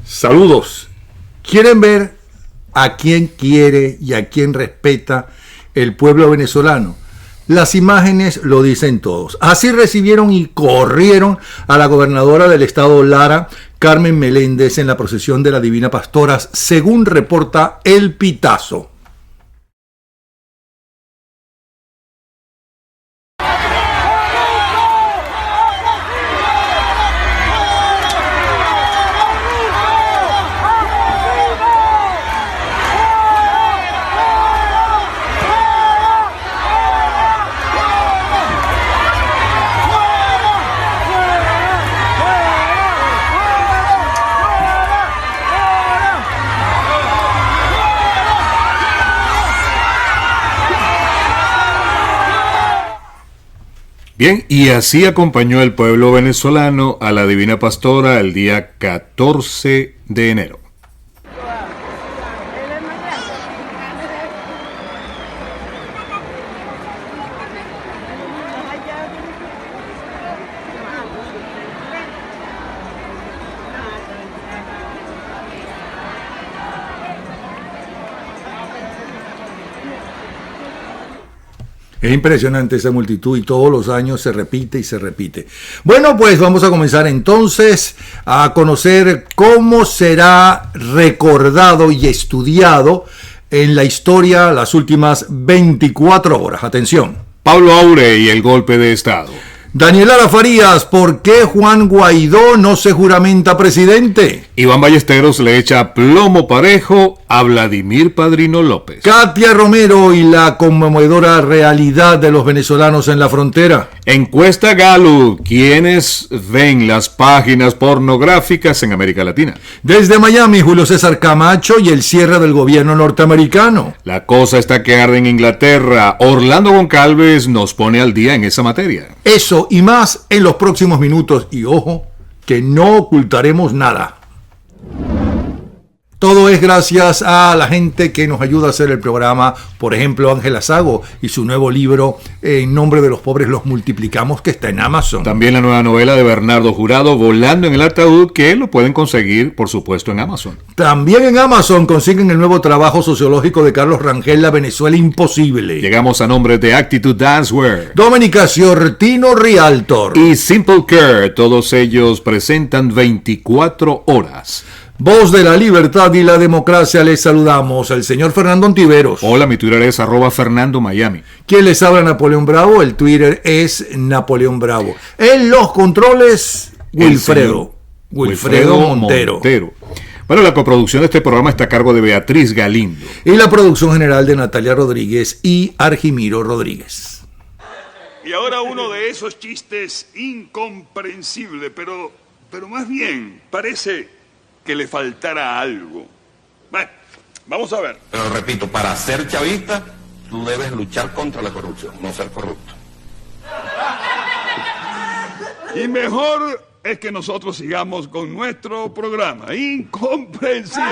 Saludos. ¿Quieren ver a quién quiere y a quién respeta el pueblo venezolano? Las imágenes lo dicen todos. Así recibieron y corrieron a la gobernadora del estado Lara, Carmen Meléndez, en la procesión de la Divina Pastora, según reporta El Pitazo. Bien, y así acompañó el pueblo venezolano a la Divina Pastora el día 14 de enero. Es impresionante esa multitud y todos los años se repite y se repite. Bueno, pues vamos a comenzar entonces a conocer cómo será recordado y estudiado en la historia las últimas 24 horas. Atención. Pablo Aure y el golpe de Estado. Daniela Farías, ¿por qué Juan Guaidó no se juramenta presidente? Iván Ballesteros le echa plomo parejo a Vladimir Padrino López. Katia Romero y la conmovedora realidad de los venezolanos en la frontera. Encuesta Gallup, ¿quiénes ven las páginas pornográficas en América Latina? Desde Miami, Julio César Camacho y el cierre del gobierno norteamericano. La cosa está que arde en Inglaterra. Orlando Goncalves nos pone al día en esa materia. Eso y más en los próximos minutos. Y ojo, que no ocultaremos nada. Todo es gracias a la gente que nos ayuda a hacer el programa. Por ejemplo, Ángela Sago y su nuevo libro En nombre de los pobres los multiplicamos, que está en Amazon. También la nueva novela de Bernardo Jurado, Volando en el ataúd, que lo pueden conseguir, por supuesto, en Amazon. También en Amazon consiguen el nuevo trabajo sociológico de Carlos Rangel, La Venezuela Imposible. Llegamos a nombre de Actitude Dancewear, Doménica Ciortino Realtor y Simple Care. Todos ellos presentan 24 horas. Voz de la libertad y la democracia, les saludamos. El señor Fernando Ontiveros. Hola, mi Twitter es @FernandoMiami. ¿Quién les habla? Napoleón Bravo. El Twitter es Napoleón Bravo. En los controles, Wilfredo Montero. Bueno, la coproducción de este programa está a cargo de Beatriz Galindo. Y la producción general de Natalia Rodríguez y Argimiro Rodríguez. Y ahora uno de esos chistes incomprensible, pero más bien parece que le faltara algo. Bueno, vamos a ver. Pero repito, para ser chavista, tú debes luchar contra la corrupción, no ser corrupto. Y mejor es que nosotros sigamos con nuestro programa. Incomprensible.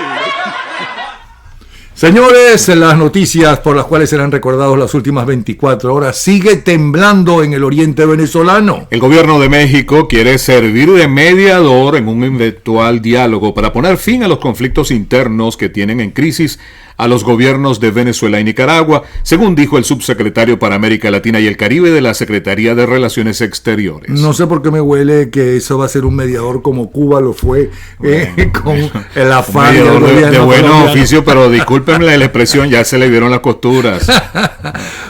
Señores, las noticias por las cuales serán recordados las últimas 24 horas sigue temblando en el oriente venezolano. El gobierno de México quiere servir de mediador en un eventual diálogo para poner fin a los conflictos internos que tienen en crisis a los gobiernos de Venezuela y Nicaragua, según dijo el subsecretario para América Latina y el Caribe de la Secretaría de Relaciones Exteriores. No sé por qué me huele que eso va a ser un mediador como Cuba lo fue, con el afán de buen oficio, pero discúlpenme la expresión, ya se le dieron las costuras.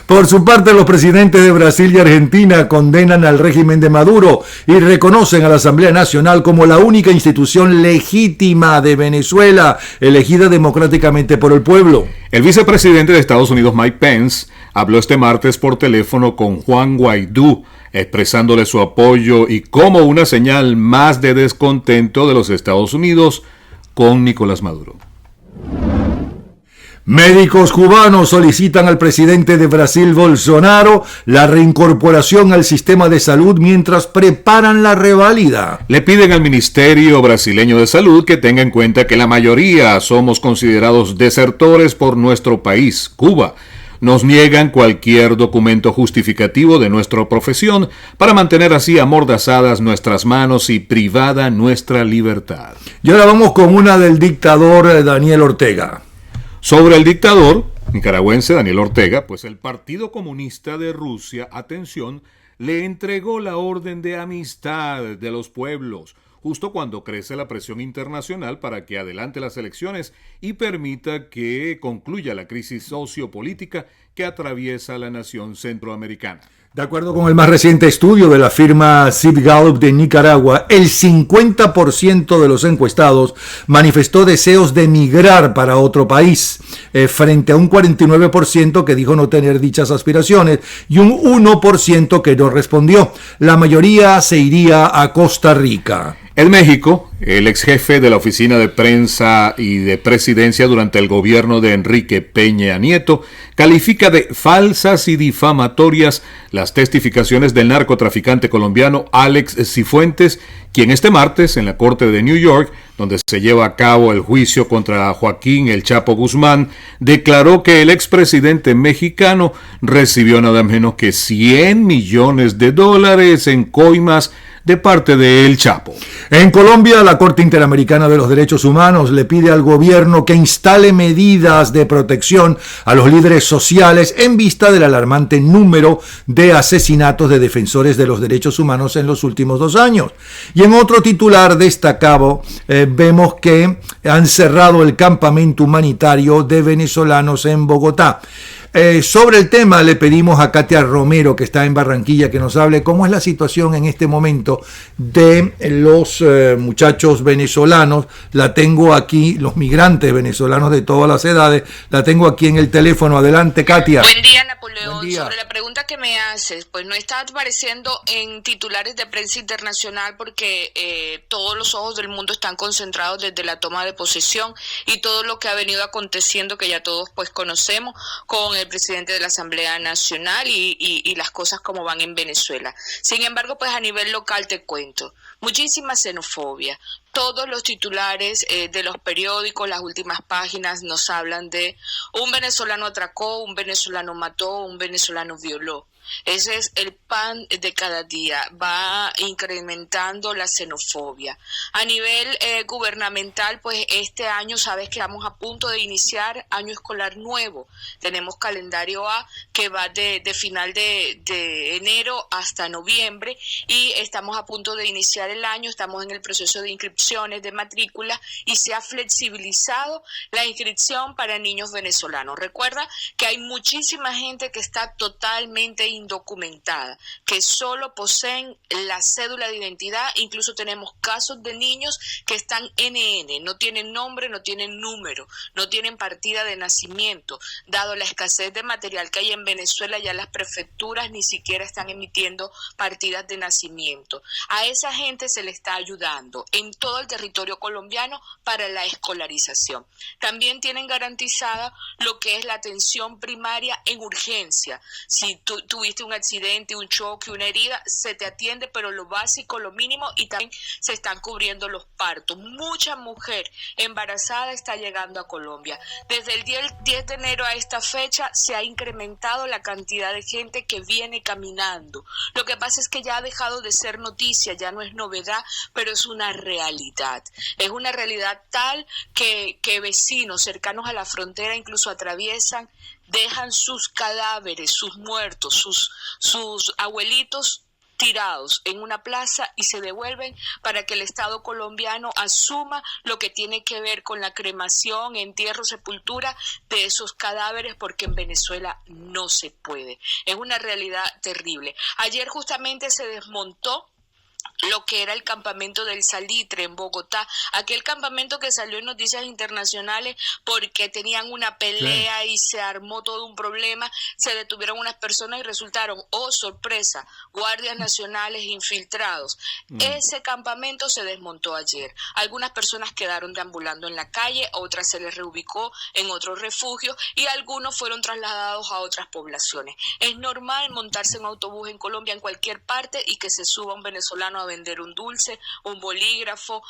Por su parte, los presidentes de Brasil y Argentina condenan al régimen de Maduro y reconocen a la Asamblea Nacional como la única institución legítima de Venezuela, elegida democráticamente por el pueblo. El vicepresidente de Estados Unidos, Mike Pence, habló este martes por teléfono con Juan Guaidó, expresándole su apoyo y como una señal más de descontento de los Estados Unidos con Nicolás Maduro. Médicos cubanos solicitan al presidente de Brasil, Bolsonaro, la reincorporación al sistema de salud mientras preparan la reválida. Le piden al Ministerio Brasileño de Salud que tenga en cuenta que la mayoría somos considerados desertores por nuestro país, Cuba, nos niegan cualquier documento justificativo de nuestra profesión para mantener así amordazadas nuestras manos y privada nuestra libertad. Y ahora vamos con una del dictador Daniel Ortega. Sobre el dictador nicaragüense Daniel Ortega, pues el Partido Comunista de Rusia, atención, le entregó la orden de amistad de los pueblos, justo cuando crece la presión internacional para que adelante las elecciones y permita que concluya la crisis sociopolítica que atraviesa la nación centroamericana. De acuerdo con el más reciente estudio de la firma Sid Gallup de Nicaragua, el 50% de los encuestados manifestó deseos de emigrar para otro país, frente a un 49% que dijo no tener dichas aspiraciones y un 1% que no respondió. La mayoría se iría a Costa Rica. En México, el ex jefe de la oficina de prensa y de presidencia durante el gobierno de Enrique Peña Nieto califica de falsas y difamatorias las testificaciones del narcotraficante colombiano Alex Cifuentes, quien este martes en la corte de New York, donde se lleva a cabo el juicio contra Joaquín El Chapo Guzmán, declaró que el expresidente mexicano recibió nada menos que $100 millones en coimas de parte de El Chapo. En Colombia, la Corte Interamericana de los Derechos Humanos le pide al gobierno que instale medidas de protección a los líderes sociales en vista del alarmante número de asesinatos de defensores de los derechos humanos en los últimos 2 años. Y en otro titular destacado, vemos que han cerrado el campamento humanitario de venezolanos en Bogotá. Sobre el tema le pedimos a Katia Romero, que está en Barranquilla, que nos hable cómo es la situación en este momento de los muchachos venezolanos. La tengo aquí, los migrantes venezolanos de todas las edades, la tengo aquí en el teléfono. Adelante, Katia. Buen día, Napoleón. Buen día. Sobre la pregunta que me haces, pues no está apareciendo en titulares de prensa internacional porque todos los ojos del mundo están concentrados desde la toma de posesión y todo lo que ha venido aconteciendo, que ya todos pues conocemos, con el presidente de la Asamblea Nacional y las cosas como van en Venezuela. Sin embargo, pues a nivel local te cuento, muchísima xenofobia. Todos los titulares de los periódicos, las últimas páginas nos hablan de un venezolano atracó, un venezolano mató, un venezolano violó. Ese es el pan de cada día, va incrementando la xenofobia. A nivel gubernamental, pues este año sabes que vamos a punto de iniciar año escolar nuevo. Tenemos calendario A que va de final de enero hasta noviembre y estamos a punto de iniciar el año, estamos en el proceso de inscripciones, de matrícula y se ha flexibilizado la inscripción para niños venezolanos. Recuerda que hay muchísima gente que está totalmente indocumentada, que solo poseen la cédula de identidad. Incluso tenemos casos de niños que están NN, no tienen nombre, no tienen número, no tienen partida de nacimiento. Dado la escasez de material que hay en Venezuela, ya las prefecturas ni siquiera están emitiendo partidas de nacimiento. A esa gente se le está ayudando en todo el territorio colombiano para la escolarización. También tienen garantizada lo que es la atención primaria en urgencia. Si tuviste un accidente, un choque, una herida, se te atiende, pero lo básico, lo mínimo, y también se están cubriendo los partos. Mucha mujer embarazada está llegando a Colombia. Desde el 10 de enero a esta fecha se ha incrementado la cantidad de gente que viene caminando. Lo que pasa es que ya ha dejado de ser noticia, ya no es novedad, pero es una realidad. Es una realidad tal que vecinos cercanos a la frontera incluso atraviesan, dejan sus cadáveres, sus muertos, sus abuelitos tirados en una plaza y se devuelven para que el Estado colombiano asuma lo que tiene que ver con la cremación, entierro, sepultura de esos cadáveres, porque en Venezuela no se puede. Es una realidad terrible. Ayer justamente se desmontó lo que era el campamento del Salitre en Bogotá, aquel campamento que salió en noticias internacionales porque tenían una pelea y se armó todo un problema, se detuvieron unas personas y resultaron, oh sorpresa, guardias nacionales infiltrados. Ese campamento se desmontó ayer. Algunas personas quedaron deambulando en la calle, otras se les reubicó en otros refugios y algunos fueron trasladados a otras poblaciones. Es normal montarse en autobús en Colombia, en cualquier parte, y que se suba un venezolano a vender un dulce, un bolígrafo,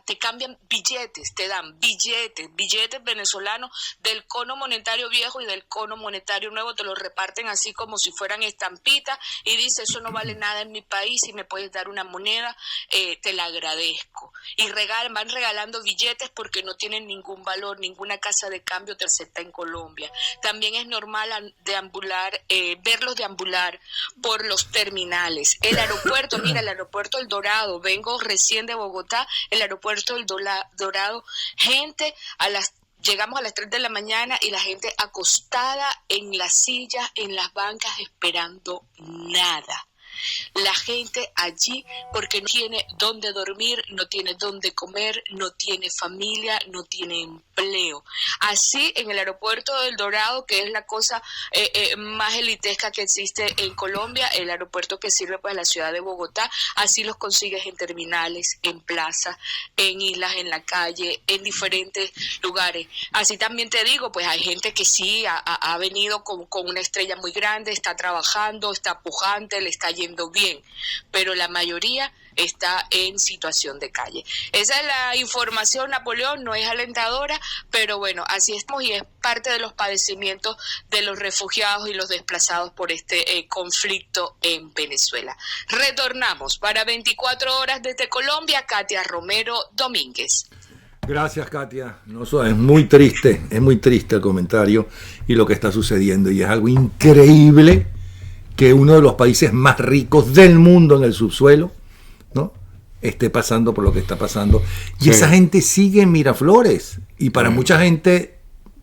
te cambian billetes, te dan billetes venezolanos del cono monetario viejo y del cono monetario nuevo, te los reparten así como si fueran estampitas y dice, eso no vale nada en mi país, si me puedes dar una moneda, te la agradezco. Y van regalando billetes porque no tienen ningún valor, ninguna casa de cambio te acepta en Colombia. También es normal verlos deambular por los terminales. El aeropuerto, mira, el aeropuerto El Dorado, vengo recién de Bogotá, el aeropuerto El Dorado, gente llegamos a las 3 de la mañana y la gente acostada en las sillas, en las bancas, esperando nada. La gente allí porque no tiene dónde dormir, no tiene dónde comer, no tiene familia, no tiene empleo. Así en el aeropuerto del Dorado, que es la cosa más elitesca que existe en Colombia, el aeropuerto que sirve para la ciudad de Bogotá, así los consigues en terminales, en plazas, en islas, en la calle, en diferentes lugares. Así también te digo, pues hay gente que sí ha venido con una estrella muy grande, está trabajando, está pujante, le está yendo bien, pero la mayoría está en situación de calle. Esa es la información, Napoleón, no es alentadora, pero bueno, así estamos y es parte de los padecimientos de los refugiados y los desplazados por este conflicto en Venezuela. Retornamos para 24 horas desde Colombia, Katia Romero Domínguez. Gracias, Katia. No, es muy triste el comentario y lo que está sucediendo, y es algo increíble que uno de los países más ricos del mundo en el subsuelo, ¿no?, esté pasando por lo que está pasando. Y sí, esa gente sigue en Miraflores y para mucha gente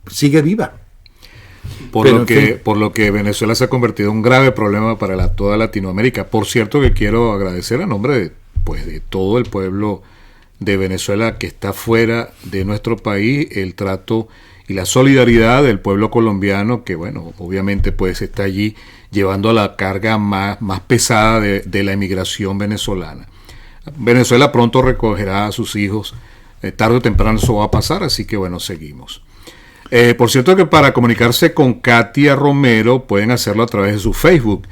sigue viva. Por lo que Venezuela se ha convertido en un grave problema para toda Latinoamérica. Por cierto, que quiero agradecer a nombre de todo el pueblo de Venezuela que está fuera de nuestro país el trato y la solidaridad del pueblo colombiano, que bueno, obviamente pues está allí llevando la carga más pesada de la emigración venezolana. Venezuela pronto recogerá a sus hijos, tarde o temprano eso va a pasar, así que bueno, seguimos. Por cierto que para comunicarse con Katia Romero pueden hacerlo a través de su Facebook,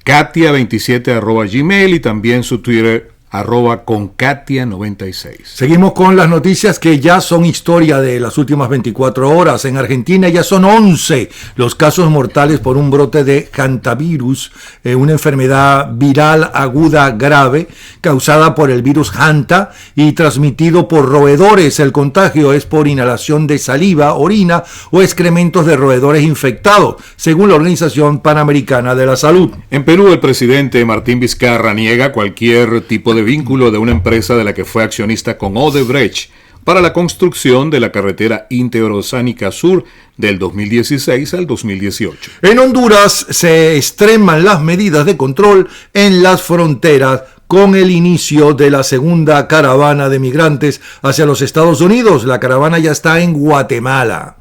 katia27@gmail, y también su Twitter, @conkatia96. Seguimos con las noticias que ya son historia de las últimas 24 horas. En Argentina ya son 11 los casos mortales por un brote de hantavirus, una enfermedad viral aguda grave causada por el virus Hanta y transmitido por roedores. El contagio es por inhalación de saliva, orina o excrementos de roedores infectados, según la Organización Panamericana de la Salud. En Perú, el presidente Martín Vizcarra niega cualquier tipo de vínculo de una empresa de la que fue accionista con Odebrecht para la construcción de la carretera interoceánica sur del 2016 al 2018. En Honduras se extreman las medidas de control en las fronteras con el inicio de la segunda caravana de migrantes hacia los Estados Unidos. La caravana ya está en Guatemala.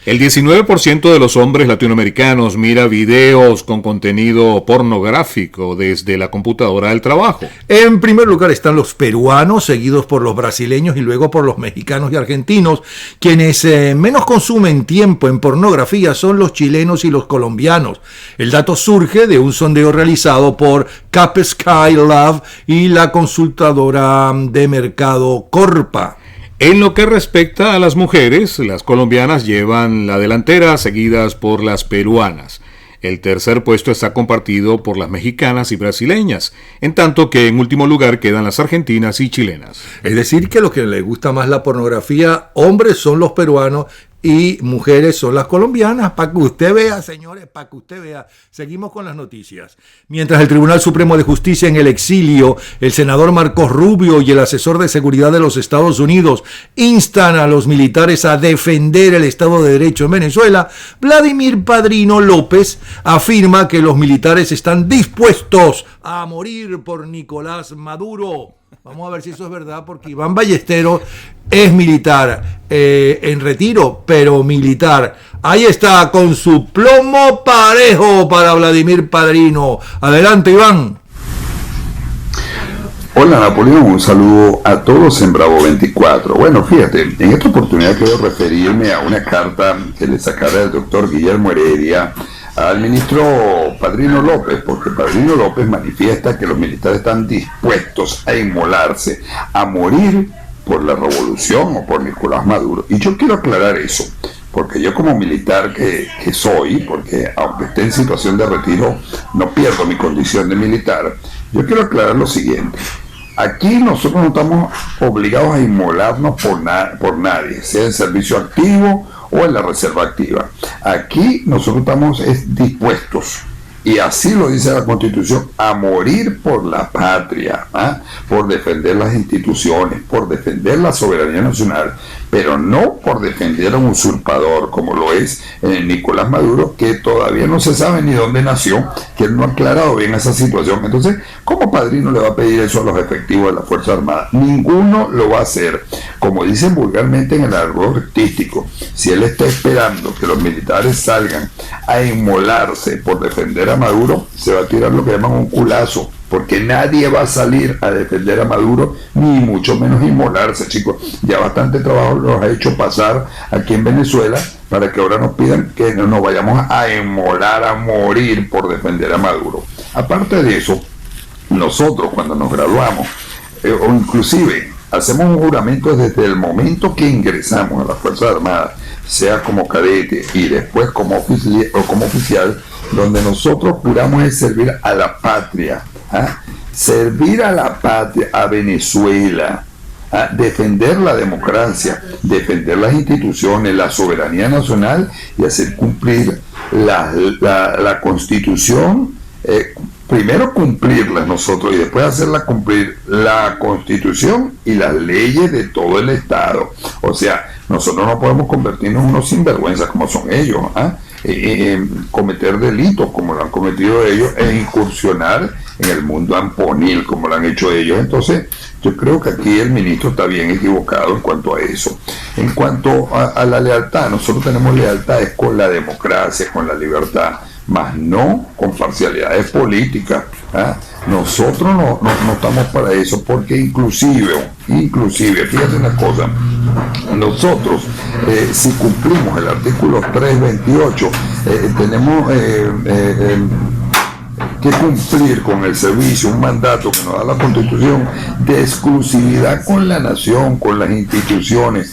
El 19% de los hombres latinoamericanos mira videos con contenido pornográfico desde la computadora del trabajo. En primer lugar están los peruanos, seguidos por los brasileños y luego por los mexicanos y argentinos. Quienes menos consumen tiempo en pornografía son los chilenos y los colombianos. El dato surge de un sondeo realizado por Cap Sky Lab y la consultadora de mercado Corpa. En lo que respecta a las mujeres, las colombianas llevan la delantera, seguidas por las peruanas. El tercer puesto está compartido por las mexicanas y brasileñas, en tanto que en último lugar quedan las argentinas y chilenas. Es decir, que los que les gusta más la pornografía, hombres son los peruanos y mujeres son las colombianas, para que usted vea, señores, para que usted vea. Seguimos con las noticias. Mientras el Tribunal Supremo de Justicia en el exilio, el senador Marcos Rubio y el asesor de seguridad de los Estados Unidos instan a los militares a defender el Estado de Derecho en Venezuela, Vladimir Padrino López afirma que los militares están dispuestos a morir por Nicolás Maduro. Vamos a ver si eso es verdad, porque Iván Ballesteros es militar en retiro, pero militar. Ahí está, con su plomo parejo para Vladimir Padrino. Adelante, Iván. Hola, Napoleón, un saludo a todos en Bravo 24. Bueno, fíjate, en esta oportunidad quiero referirme a una carta que le sacara el doctor Guillermo Heredia al ministro Padrino López, porque Padrino López manifiesta que los militares están dispuestos a inmolarse, a morir por la revolución o por Nicolás Maduro. Y yo quiero aclarar eso, porque yo como militar que soy, porque aunque esté en situación de retiro, no pierdo mi condición de militar, yo quiero aclarar lo siguiente. Aquí nosotros no estamos obligados a inmolarnos por nadie, sea en servicio activo o en la reserva activa. Aquí nosotros estamos dispuestos, y así lo dice la Constitución, a morir por la patria, por defender las instituciones, por defender la soberanía nacional, pero no por defender a un usurpador como lo es Nicolás Maduro, que todavía no se sabe ni dónde nació, que él no ha aclarado bien esa situación. Entonces, ¿cómo Padrino le va a pedir eso a los efectivos de la Fuerza Armada? Ninguno lo va a hacer. Como dicen vulgarmente en el argot artístico, si él está esperando que los militares salgan a inmolarse por defender a Maduro, se va a tirar lo que llaman un culazo, porque nadie va a salir a defender a Maduro, ni mucho menos inmolarse, chicos. Ya bastante trabajo nos ha hecho pasar aquí en Venezuela para que ahora nos pidan que no nos vayamos a inmolar, a morir por defender a Maduro. Aparte de eso, nosotros cuando nos graduamos, o inclusive hacemos un juramento desde el momento que ingresamos a las Fuerzas Armadas, sea como cadete y después como oficial, donde nosotros juramos es servir a la patria, servir a la patria, a Venezuela, defender la democracia, defender las instituciones, la soberanía nacional y hacer cumplir la Constitución, primero cumplirla nosotros y después hacerla cumplir la Constitución y las leyes de todo el Estado. O sea, nosotros no podemos convertirnos en unos sinvergüenzas como son ellos, cometer delitos como lo han cometido ellos e incursionar en el mundo amponil como lo han hecho ellos. Entonces yo creo que aquí el ministro está bien equivocado en cuanto a eso. En cuanto a la lealtad, nosotros tenemos lealtades con la democracia, con la libertad, más no con parcialidades políticas. Nosotros no estamos para eso, porque inclusive, fíjate una cosa, nosotros si cumplimos el artículo 328, tenemos que cumplir con el servicio, un mandato que nos da la Constitución de exclusividad con la nación, con las instituciones.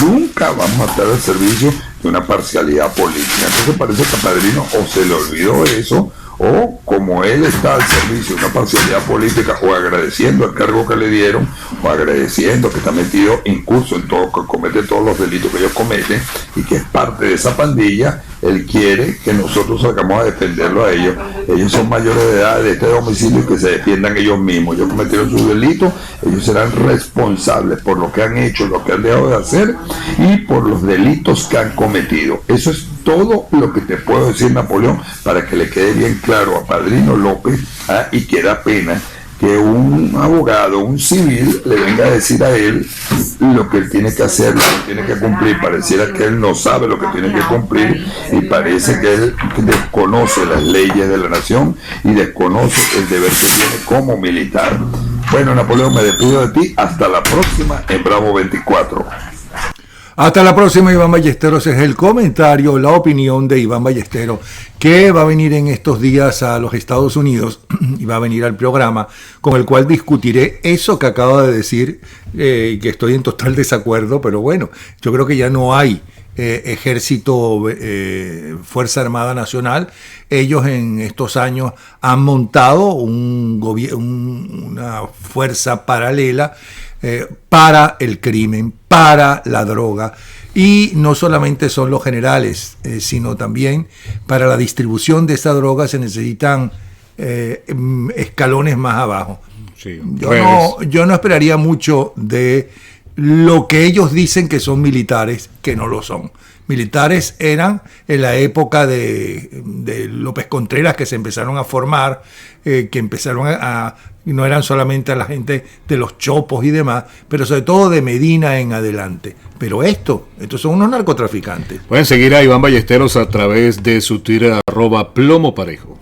Nunca vamos a estar al servicio de una parcialidad política. Entonces parece que a Padrino o se le olvidó eso, o como él está al servicio de una parcialidad política, o agradeciendo el cargo que le dieron, o agradeciendo que está metido incurso en todo, que comete todos los delitos que ellos cometen y que es parte de esa pandilla, él quiere que nosotros salgamos a defenderlo a ellos. Ellos son mayores de edad de este domicilio y que se defiendan ellos mismos. Ellos cometieron sus delitos, ellos serán responsables por lo que han hecho, lo que han dejado de hacer y por los delitos que han cometido. Eso es todo lo que te puedo decir, Napoleón, para que le quede bien claro a Padrino López, y que da pena que un abogado, un civil, le venga a decir a él lo que él tiene que hacer, lo que tiene que cumplir. Pareciera que él no sabe lo que tiene que cumplir y parece que él desconoce las leyes de la nación y desconoce el deber que tiene como militar. Bueno, Napoleón, me despido de ti. Hasta la próxima en Bravo 24. Hasta la próxima, Iván Ballesteros. Es el comentario, la opinión de Iván Ballesteros, que va a venir en estos días a los Estados Unidos y va a venir al programa, con el cual discutiré eso que acabo de decir, que estoy en total desacuerdo, pero bueno, yo creo que ya no hay ejército, Fuerza Armada Nacional. Ellos en estos años han montado una fuerza paralela para el crimen, para la droga, y no solamente son los generales, sino también para la distribución de esa droga se necesitan escalones más abajo. Sí, yo no esperaría mucho de lo que ellos dicen que son militares, que no lo son. Militares eran en la época de López Contreras, que se empezaron a formar, que empezaron no eran solamente la gente de los chopos y demás, pero sobre todo de Medina en adelante. Pero estos son unos narcotraficantes. Pueden seguir a Iván Ballesteros a través de su Twitter, @plomoparejo.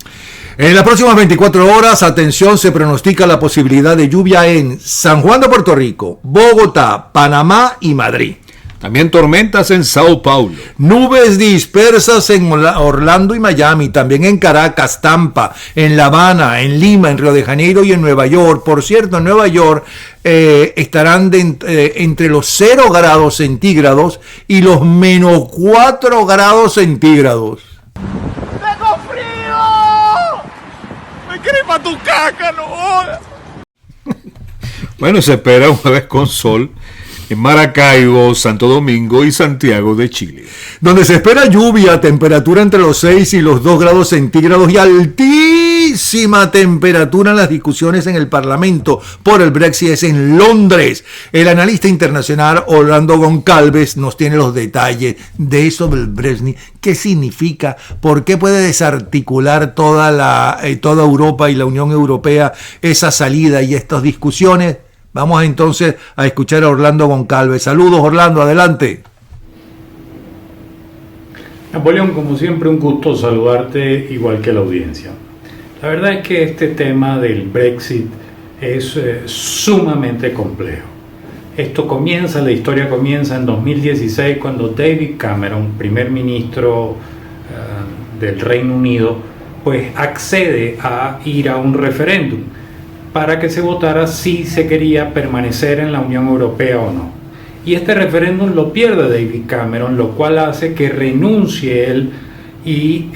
En las próximas 24 horas, atención, se pronostica la posibilidad de lluvia en San Juan de Puerto Rico, Bogotá, Panamá y Madrid. También tormentas en Sao Paulo. Nubes dispersas en Orlando y Miami, también en Caracas, Tampa, en La Habana, en Lima, en Río de Janeiro y en Nueva York. Por cierto, en Nueva York estarán entre los 0 grados centígrados y los menos 4 grados centígrados. ¡Tengo frío! ¡Me crepa tu caca, no jodas! Bueno, se espera un jueves con sol en Maracaibo, Santo Domingo y Santiago de Chile. Donde se espera lluvia, temperatura entre los 6 y los 2 grados centígrados y altísima temperatura en las discusiones en el Parlamento por el Brexit es en Londres. El analista internacional Orlando Goncalves nos tiene los detalles de eso del Brexit. ¿Qué significa? ¿Por qué puede desarticular toda Europa y la Unión Europea esa salida y estas discusiones? Vamos entonces a escuchar a Orlando Goncalves. Saludos, Orlando, adelante. Napoleón, como siempre, un gusto saludarte, igual que la audiencia. La verdad es que este tema del Brexit es sumamente complejo. La historia comienza en 2016, cuando David Cameron, primer ministro del Reino Unido, pues accede a ir a un referéndum para que se votara si se quería permanecer en la Unión Europea o no. Y este referéndum lo pierde David Cameron, lo cual hace que renuncie él y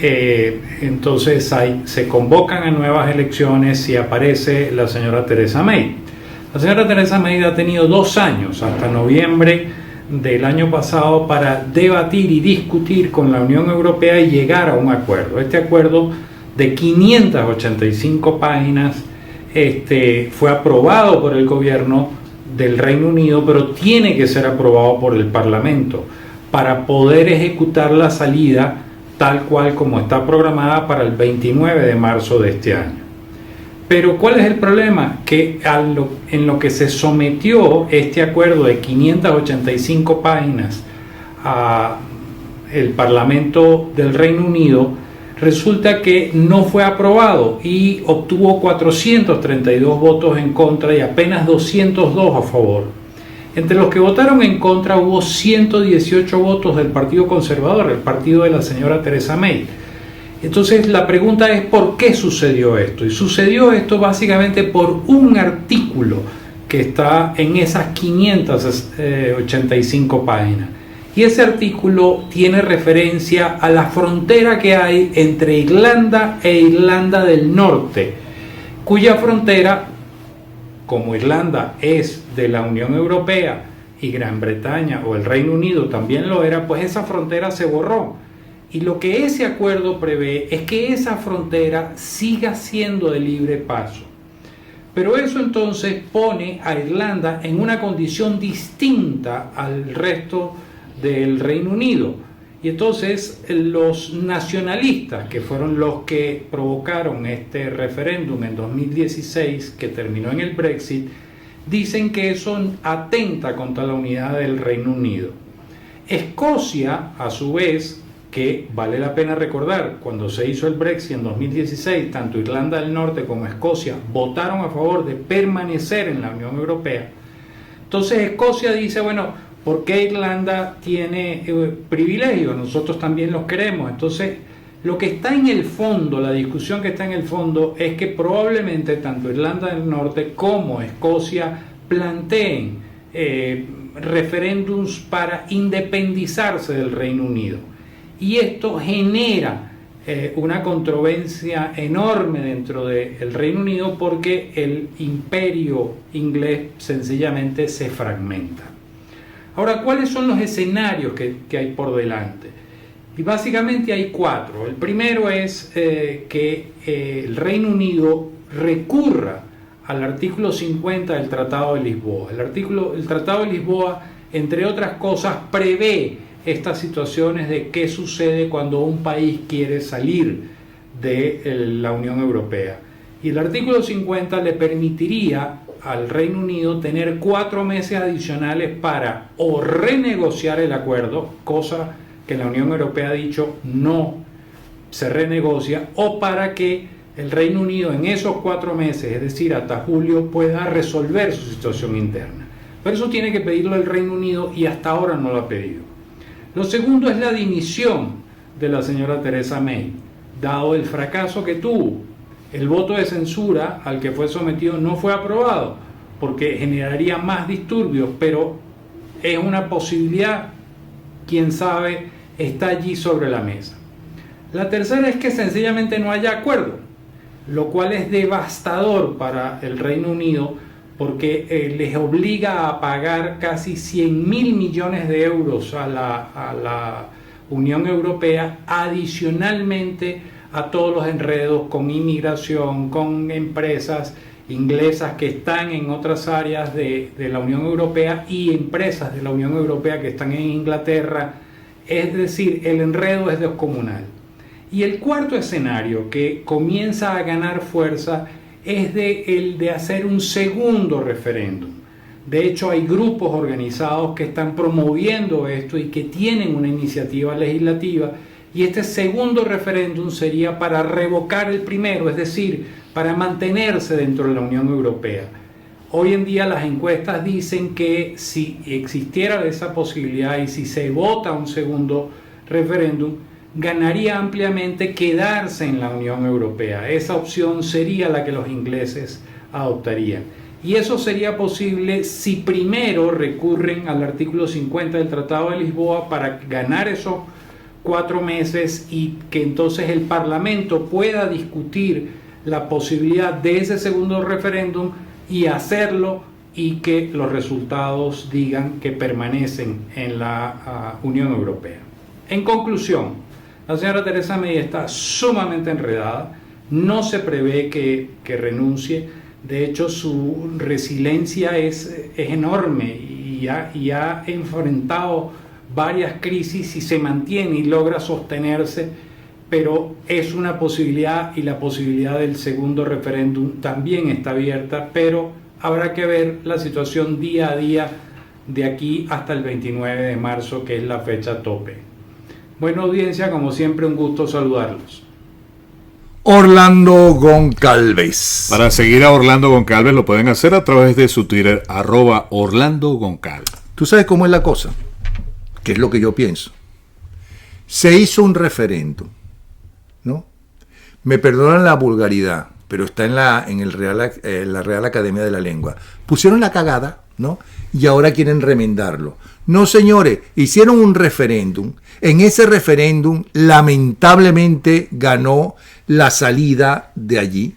entonces se convocan a nuevas elecciones y aparece la señora Theresa May. La señora Theresa May ha tenido 2 años, hasta noviembre del año pasado, para debatir y discutir con la Unión Europea y llegar a un acuerdo. Este acuerdo de 585 páginas fue aprobado por el gobierno del Reino Unido, pero tiene que ser aprobado por el Parlamento para poder ejecutar la salida tal cual como está programada para el 29 de marzo de este año. Pero ¿cuál es el problema? Que en lo que se sometió este acuerdo de 585 páginas al Parlamento del Reino Unido, resulta que no fue aprobado y obtuvo 432 votos en contra y apenas 202 a favor. Entre los que votaron en contra hubo 118 votos del Partido Conservador, el partido de la señora Theresa May. Entonces la pregunta es ¿por qué sucedió esto? Y sucedió esto básicamente por un artículo que está en esas 585 páginas. Y ese artículo tiene referencia a la frontera que hay entre Irlanda e Irlanda del Norte, cuya frontera, como Irlanda es de la Unión Europea y Gran Bretaña o el Reino Unido también lo era, pues esa frontera se borró. Y lo que ese acuerdo prevé es que esa frontera siga siendo de libre paso. Pero eso entonces pone a Irlanda en una condición distinta al resto del Reino Unido. Y entonces los nacionalistas, que fueron los que provocaron este referéndum en 2016 que terminó en el Brexit, dicen que eso atenta contra la unidad del Reino Unido. Escocia, a su vez, que vale la pena recordar, cuando se hizo el Brexit en 2016, tanto Irlanda del Norte como Escocia votaron a favor de permanecer en la Unión Europea. Entonces Escocia dice, bueno, ¿por qué Irlanda tiene privilegios? Nosotros también los queremos. Entonces, lo que está en el fondo, la discusión que está en el fondo, es que probablemente tanto Irlanda del Norte como Escocia planteen referéndums para independizarse del Reino Unido. Y esto genera una controversia enorme dentro del Reino Unido porque el imperio inglés sencillamente se fragmenta. Ahora, ¿cuáles son los escenarios que hay por delante? Y básicamente hay 4. El primero es que el Reino Unido recurra al artículo 50 del Tratado de Lisboa. El Tratado de Lisboa, entre otras cosas, prevé estas situaciones de qué sucede cuando un país quiere salir de la Unión Europea. Y el artículo 50 le permitiría al Reino Unido tener 4 meses adicionales para o renegociar el acuerdo, cosa que la Unión Europea ha dicho no se renegocia, o para que el Reino Unido en esos 4 meses, es decir, hasta julio, pueda resolver su situación interna. Pero eso tiene que pedirlo el Reino Unido y hasta ahora no lo ha pedido. Lo segundo es la dimisión de la señora Theresa May, dado el fracaso que tuvo. El voto de censura al que fue sometido no fue aprobado porque generaría más disturbios, pero es una posibilidad, quién sabe, está allí sobre la mesa. La tercera es que sencillamente no haya acuerdo, lo cual es devastador para el Reino Unido porque les obliga a pagar casi 100.000 millones de euros a la Unión Europea, adicionalmente a todos los enredos con inmigración, con empresas inglesas que están en otras áreas de la Unión Europea y empresas de la Unión Europea que están en Inglaterra. Es decir, el enredo es descomunal. Y el cuarto escenario que comienza a ganar fuerza es el de hacer un segundo referéndum. De hecho, hay grupos organizados que están promoviendo esto y que tienen una iniciativa legislativa, y este segundo referéndum sería para revocar el primero, es decir, para mantenerse dentro de la Unión Europea. Hoy en día las encuestas dicen que si existiera esa posibilidad y si se vota un segundo referéndum, ganaría ampliamente quedarse en la Unión Europea. Esa opción sería la que los ingleses adoptarían. Y eso sería posible si primero recurren al artículo 50 del Tratado de Lisboa para ganar esos 4 meses y que entonces el Parlamento pueda discutir la posibilidad de ese segundo referéndum y hacerlo y que los resultados digan que permanecen en la Unión Europea. En conclusión, la señora Theresa May está sumamente enredada, no se prevé que renuncie, de hecho su resiliencia es enorme y ha enfrentado varias crisis y se mantiene y logra sostenerse, pero es una posibilidad y la posibilidad del segundo referéndum también está abierta, pero habrá que ver la situación día a día de aquí hasta el 29 de marzo, que es la fecha tope. Buena audiencia, como siempre un gusto saludarlos. Orlando Goncalves. Para seguir a Orlando Goncalves lo pueden hacer a través de su Twitter, @Orlando Goncalves. ¿Tú sabes cómo es la cosa? ¿Qué es lo que yo pienso? Se hizo un referéndum, ¿no? Me perdonan la vulgaridad, pero está en la Real Academia de la Lengua. Pusieron la cagada, ¿no? Y ahora quieren remendarlo. No, señores, hicieron un referéndum. En ese referéndum, lamentablemente, ganó la salida de allí,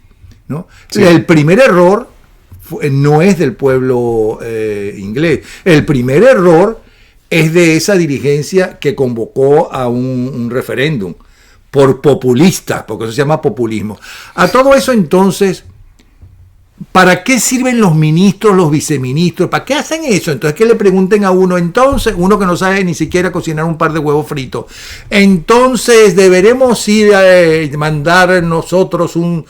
¿no? Sí. El primer error no es del pueblo inglés. El primer error es de esa dirigencia que convocó a un referéndum por populista, porque eso se llama populismo. A todo eso, entonces, ¿para qué sirven los ministros, los viceministros? ¿Para qué hacen eso? Entonces, que le pregunten a uno, entonces, uno que no sabe ni siquiera cocinar un par de huevos fritos. Entonces, deberemos ir a mandar nosotros un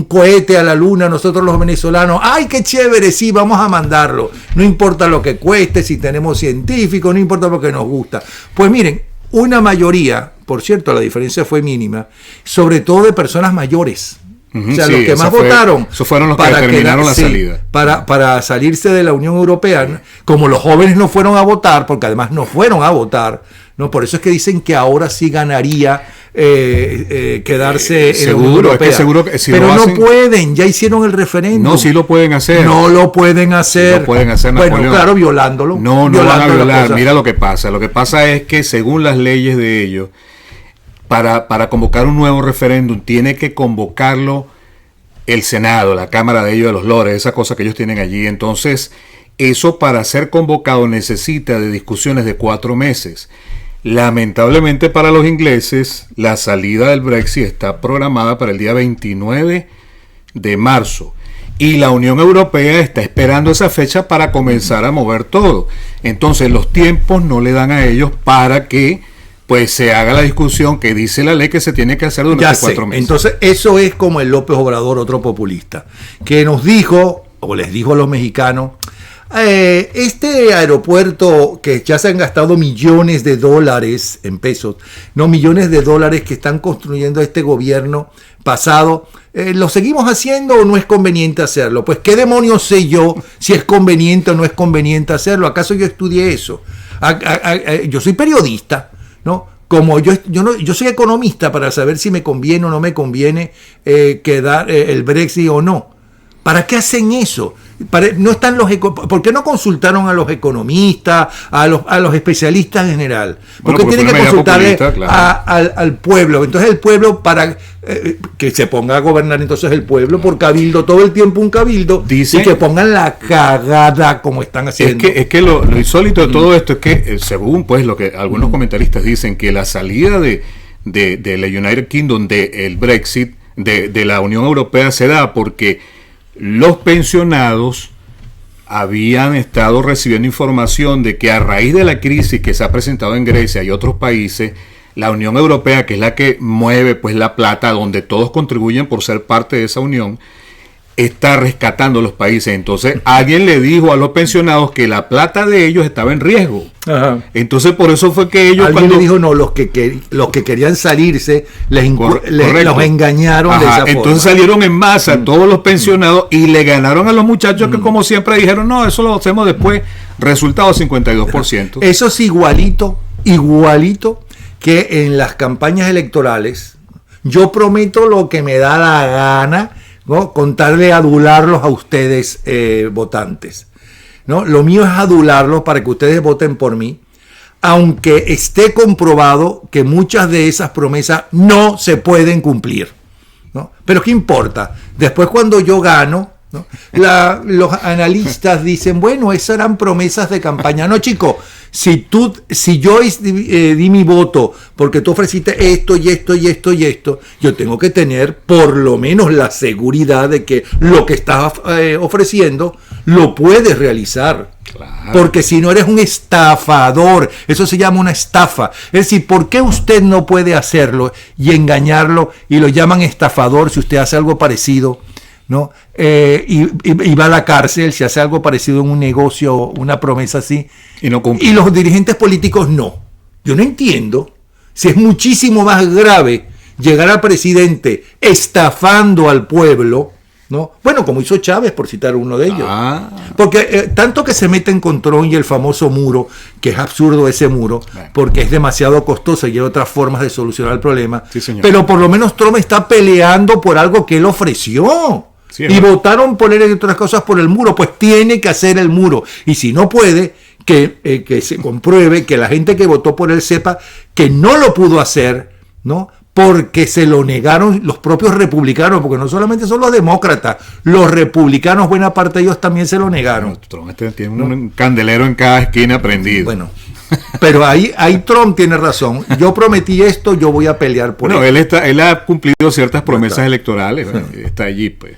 cohete a la luna, nosotros los venezolanos. ¡Ay, qué chévere! Sí, vamos a mandarlo. No importa lo que cueste, si tenemos científicos, no importa lo que nos gusta. Pues miren, una mayoría, por cierto, la diferencia fue mínima, sobre todo de personas mayores. O sea, sí, los que más votaron. Esos fueron los que determinaron la salida. Para salirse de la Unión Europea, ¿no? Como los jóvenes no fueron a votar, porque además no fueron a votar, ¿no? Por eso es que dicen que ahora sí ganaría quedarse en la Unión Europea. Es que seguro que si pero no hacen, pueden, ya hicieron el referéndum. No, sí lo pueden hacer. No lo pueden hacer. Sí lo pueden hacer, Napoleón. Bueno, claro, violándolo. No van a violar. Mira lo que pasa. Lo que pasa es que según las leyes de ellos, para convocar un nuevo referéndum tiene que convocarlo el Senado, la Cámara de ellos de los Lores, esa cosa que ellos tienen allí. Entonces, eso para ser convocado necesita de discusiones de 4 meses. Lamentablemente para los ingleses, la salida del Brexit está programada para el día 29 de marzo. Y la Unión Europea está esperando esa fecha para comenzar a mover todo. Entonces, los tiempos no le dan a ellos para que pues se haga la discusión que dice la ley que se tiene que hacer durante 4 meses. Entonces, eso es como el López Obrador, otro populista, que nos dijo, o les dijo a los mexicanos, Este aeropuerto que ya se han gastado millones de dólares en pesos, no millones de dólares que están construyendo este gobierno pasado, ¿lo seguimos haciendo o no es conveniente hacerlo? Pues qué demonios sé yo si es conveniente o no es conveniente hacerlo. ¿Acaso yo estudié eso? Yo soy periodista, ¿no? Como yo soy economista para saber si me conviene o no me conviene quedar el Brexit o no. ¿Para qué hacen eso? No están ¿Por qué no consultaron a los economistas, a los especialistas en general? ¿Por qué tienen que consultarle al pueblo? Entonces el pueblo, para que se ponga a gobernar entonces el pueblo por cabildo, todo el tiempo un cabildo, y que pongan la cagada como están haciendo. Es que lo insólito de todo esto es que, según pues lo que algunos comentaristas dicen, que la salida de la United Kingdom, del Brexit, de la Unión Europea, se da porque los pensionados habían estado recibiendo información de que a raíz de la crisis que se ha presentado en Grecia y otros países, la Unión Europea, que es la que mueve pues la plata, donde todos contribuyen por ser parte de esa unión, está rescatando a los países. Entonces alguien le dijo a los pensionados que la plata de ellos estaba en riesgo. Ajá. Entonces por eso fue que ellos, alguien le dijo, no, los que querían salirse los engañaron. De esa forma. Entonces salieron en masa todos los pensionados y le ganaron a los muchachos que como siempre dijeron, no, eso lo hacemos después. Resultado 52%. Eso es igualito que en las campañas electorales. Yo prometo lo que me da la gana, ¿no? Con tal de adularlos a ustedes, votantes, ¿no? Lo mío es adularlos para que ustedes voten por mí, aunque esté comprobado que muchas de esas promesas no se pueden cumplir, ¿no? Pero ¿qué importa? Después cuando yo gano, ¿no? Los analistas dicen, bueno, esas eran promesas de campaña. No, chico, si yo di mi voto porque tú ofreciste esto y esto y esto y esto, yo tengo que tener por lo menos la seguridad de que lo que estás ofreciendo lo puedes realizar. Claro. Porque si no eres un estafador, eso se llama una estafa. Es decir, ¿por qué usted no puede hacerlo y engañarlo y lo llaman estafador si usted hace algo parecido? ¿No? Y va a la cárcel si hace algo parecido en un negocio, una promesa así, y no cumple. Y los dirigentes políticos no. Yo no entiendo si es muchísimo más grave llegar al presidente estafando al pueblo, ¿no? Bueno, como hizo Chávez, por citar uno de ellos. Porque tanto que se meten con Trump y el famoso muro, que es absurdo ese muro, porque es demasiado costoso y hay otras formas de solucionar el problema. Sí, pero por lo menos Trump está peleando por algo que él ofreció. Sí, y votaron por él, entre otras cosas, por el muro. Pues tiene que hacer el muro. Y si no puede, que se compruebe, que la gente que votó por él sepa que no lo pudo hacer, ¿no? Porque se lo negaron los propios republicanos, porque no solamente son los demócratas, los republicanos, buena parte de ellos también se lo negaron. Trump tiene un candelero en cada esquina prendido. Bueno, pero ahí Trump tiene razón. Yo prometí esto, yo voy a pelear por él. Él ha cumplido ciertas promesas electorales, está allí, pues.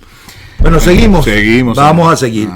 Bueno, seguimos. Vamos a seguir.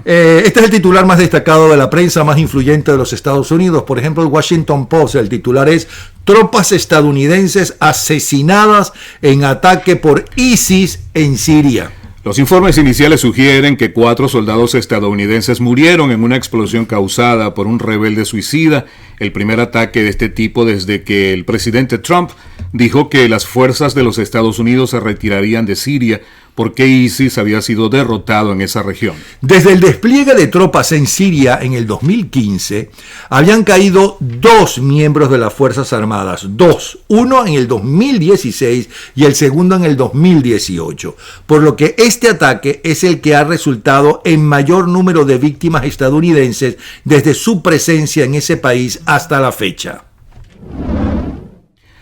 Este es el titular más destacado de la prensa más influyente de los Estados Unidos. Por ejemplo, el Washington Post, el titular es: tropas estadounidenses asesinadas en ataque por ISIS en Siria. Los informes iniciales sugieren que 4 soldados estadounidenses murieron en una explosión causada por un rebelde suicida, el primer ataque de este tipo desde que el presidente Trump dijo que las fuerzas de los Estados Unidos se retirarían de Siria porque ISIS había sido derrotado en esa región. Desde el despliegue de tropas en Siria en el 2015, habían caído 2 miembros de las Fuerzas Armadas, 2, uno en el 2016 y el segundo en el 2018, por lo que este ataque es el que ha resultado en mayor número de víctimas estadounidenses desde su presencia en ese país hasta la fecha.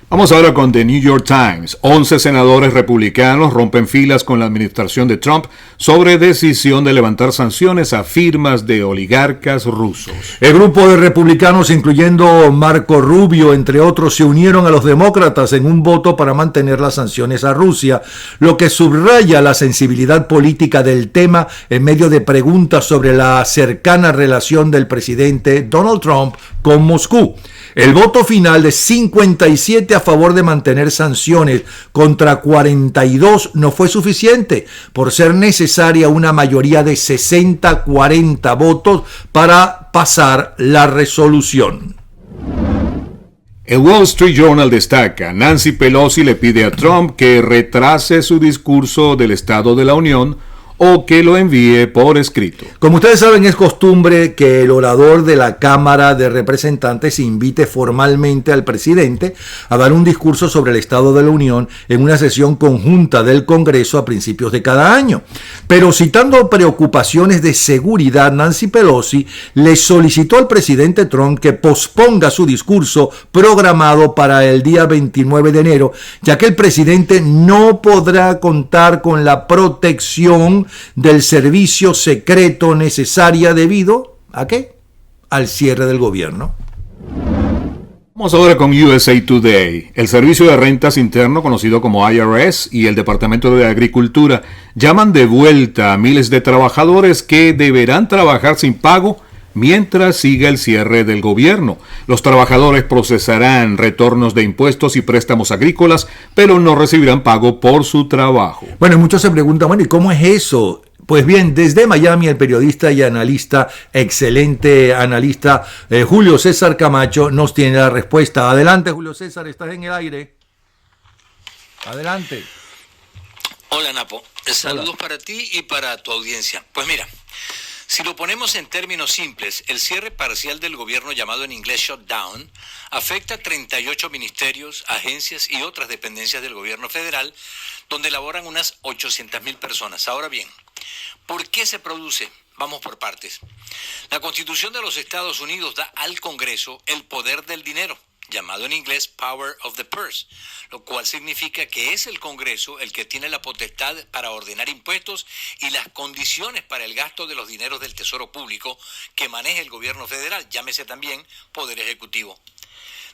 Vamos ahora con The New York Times. 11 senadores republicanos rompen filas con la administración de Trump sobre decisión de levantar sanciones a firmas de oligarcas rusos. El grupo de republicanos, incluyendo Marco Rubio, entre otros, se unieron a los demócratas en un voto para mantener las sanciones a Rusia, lo que subraya la sensibilidad política del tema en medio de preguntas sobre la cercana relación del presidente Donald Trump con Moscú. El voto final de 57 a favor de mantener sanciones contra 42 no fue suficiente, por ser necesaria una mayoría de 60-40 votos para pasar la resolución. El Wall Street Journal destaca: Nancy Pelosi le pide a Trump que retrase su discurso del Estado de la Unión o que lo envíe por escrito. Como ustedes saben, es costumbre que el orador de la Cámara de Representantes invite formalmente al presidente a dar un discurso sobre el Estado de la Unión en una sesión conjunta del Congreso a principios de cada año. Pero citando preocupaciones de seguridad, Nancy Pelosi le solicitó al presidente Trump que posponga su discurso programado para el día 29 de enero, ya que el presidente no podrá contar con la protección del servicio secreto necesaria debido ¿a qué? Al cierre del gobierno. Vamos ahora con USA Today. El Servicio de Rentas Interno, conocido como IRS, y el Departamento de Agricultura llaman de vuelta a miles de trabajadores que deberán trabajar sin pago mientras siga el cierre del gobierno. Los trabajadores procesarán retornos de impuestos y préstamos agrícolas, pero no recibirán pago por su trabajo. Bueno, muchos se preguntan, bueno, ¿y cómo es eso? Pues bien, desde Miami el periodista y analista, excelente analista, Julio César Camacho nos tiene la respuesta. Adelante, Julio César, estás en el aire. Adelante. Hola, Napo. Saludos para ti y para tu audiencia. Pues mira, si lo ponemos en términos simples, el cierre parcial del gobierno, llamado en inglés shutdown, afecta a 38 ministerios, agencias y otras dependencias del gobierno federal, donde laboran unas 800,000 personas. Ahora bien, ¿por qué se produce? Vamos por partes. La Constitución de los Estados Unidos da al Congreso el poder del dinero, llamado en inglés Power of the Purse, lo cual significa que es el Congreso el que tiene la potestad para ordenar impuestos y las condiciones para el gasto de los dineros del Tesoro Público que maneja el gobierno federal, llámese también Poder Ejecutivo.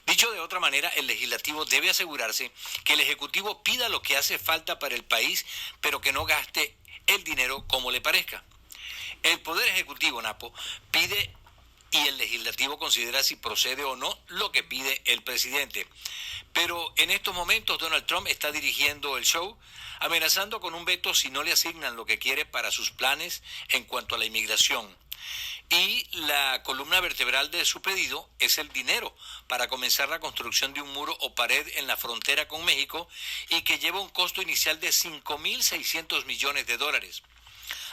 Dicho de otra manera, el legislativo debe asegurarse que el ejecutivo pida lo que hace falta para el país, pero que no gaste el dinero como le parezca. El Poder Ejecutivo, Napo, pide y el legislativo considera si procede o no lo que pide el presidente. Pero en estos momentos Donald Trump está dirigiendo el show, amenazando con un veto si no le asignan lo que quiere para sus planes en cuanto a la inmigración. Y la columna vertebral de su pedido es el dinero para comenzar la construcción de un muro o pared en la frontera con México y que lleva un costo inicial de $5,600 millones.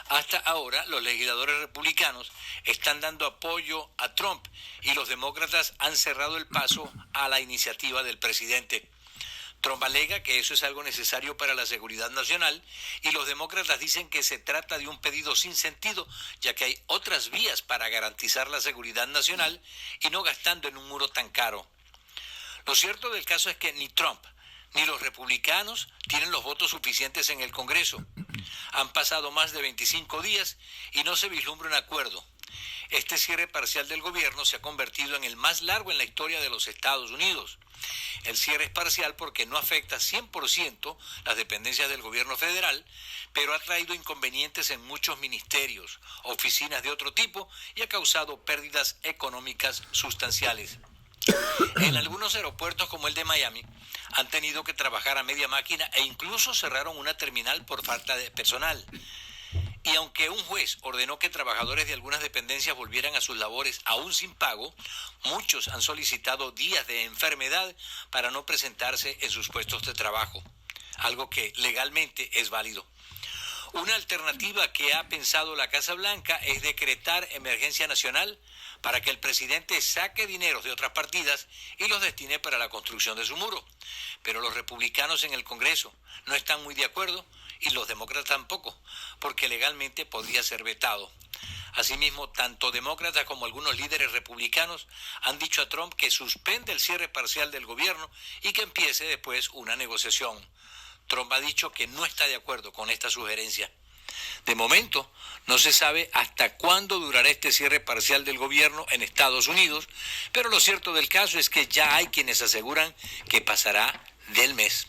Hasta ahora, los legisladores republicanos están dando apoyo a Trump y los demócratas han cerrado el paso a la iniciativa del presidente. Trump alega que eso es algo necesario para la seguridad nacional y los demócratas dicen que se trata de un pedido sin sentido, ya que hay otras vías para garantizar la seguridad nacional y no gastando en un muro tan caro. Lo cierto del caso es que ni Trump ni los republicanos tienen los votos suficientes en el Congreso. Han pasado más de 25 días y no se vislumbra un acuerdo. Este cierre parcial del gobierno se ha convertido en el más largo en la historia de los Estados Unidos. El cierre es parcial porque no afecta 100% las dependencias del gobierno federal, pero ha traído inconvenientes en muchos ministerios, oficinas de otro tipo y ha causado pérdidas económicas sustanciales. En algunos aeropuertos como el de Miami han tenido que trabajar a media máquina e incluso cerraron una terminal por falta de personal. Y aunque un juez ordenó que trabajadores de algunas dependencias volvieran a sus labores aún sin pago, muchos han solicitado días de enfermedad para no presentarse en sus puestos de trabajo, algo que legalmente es válido. Una alternativa que ha pensado la Casa Blanca es decretar emergencia nacional para que el presidente saque dineros de otras partidas y los destine para la construcción de su muro. Pero los republicanos en el Congreso no están muy de acuerdo y los demócratas tampoco, porque legalmente podría ser vetado. Asimismo, tanto demócratas como algunos líderes republicanos han dicho a Trump que suspende el cierre parcial del gobierno y que empiece después una negociación. Trump ha dicho que no está de acuerdo con esta sugerencia. De momento, no se sabe hasta cuándo durará este cierre parcial del gobierno en Estados Unidos, pero lo cierto del caso es que ya hay quienes aseguran que pasará del mes.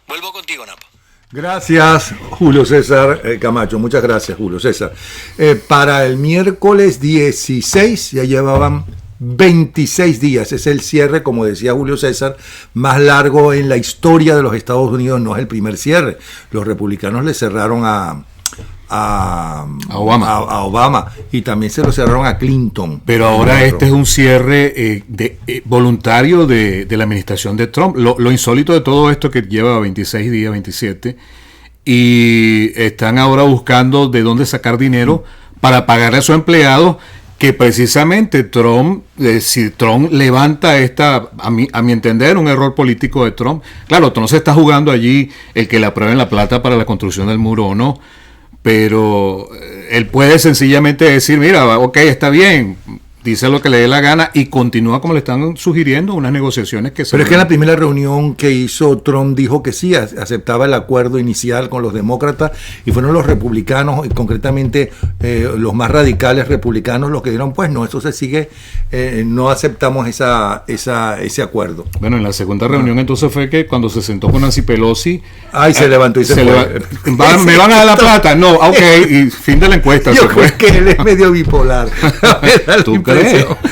Vuelvo contigo, Napo. Gracias, Julio César Camacho. Muchas gracias, Julio César. Para el miércoles 16 ya llevaban 26 días. Es el cierre, como decía Julio César, más largo en la historia de los Estados Unidos. No es el primer cierre. Los republicanos le cerraron a Obama y también se lo cerraron a Clinton. Pero ahora este es un cierre voluntario de la administración de Trump. Lo insólito de todo esto que lleva 26 días, 27, y están ahora buscando de dónde sacar dinero para pagarle a sus empleados, que precisamente Trump, si Trump levanta a mi entender, un error político de Trump. Claro, Trump se está jugando allí el que le aprueben la plata para la construcción del muro o no, pero él puede sencillamente decir, mira, ok, está bien, dice lo que le dé la gana y continúa como le están sugiriendo unas negociaciones que se... Pero es que en la primera reunión que hizo Trump dijo que sí, aceptaba el acuerdo inicial con los demócratas, y fueron los republicanos, y concretamente los más radicales republicanos, los que dijeron, pues no, eso se sigue, no aceptamos ese acuerdo. Bueno, en la segunda reunión entonces fue que cuando se sentó con Nancy Pelosi... se levantó y se fue. ¿Me van a dar la plata? No, ok, y fin de la encuesta. Yo creo que él es medio bipolar. ¿Tú crees?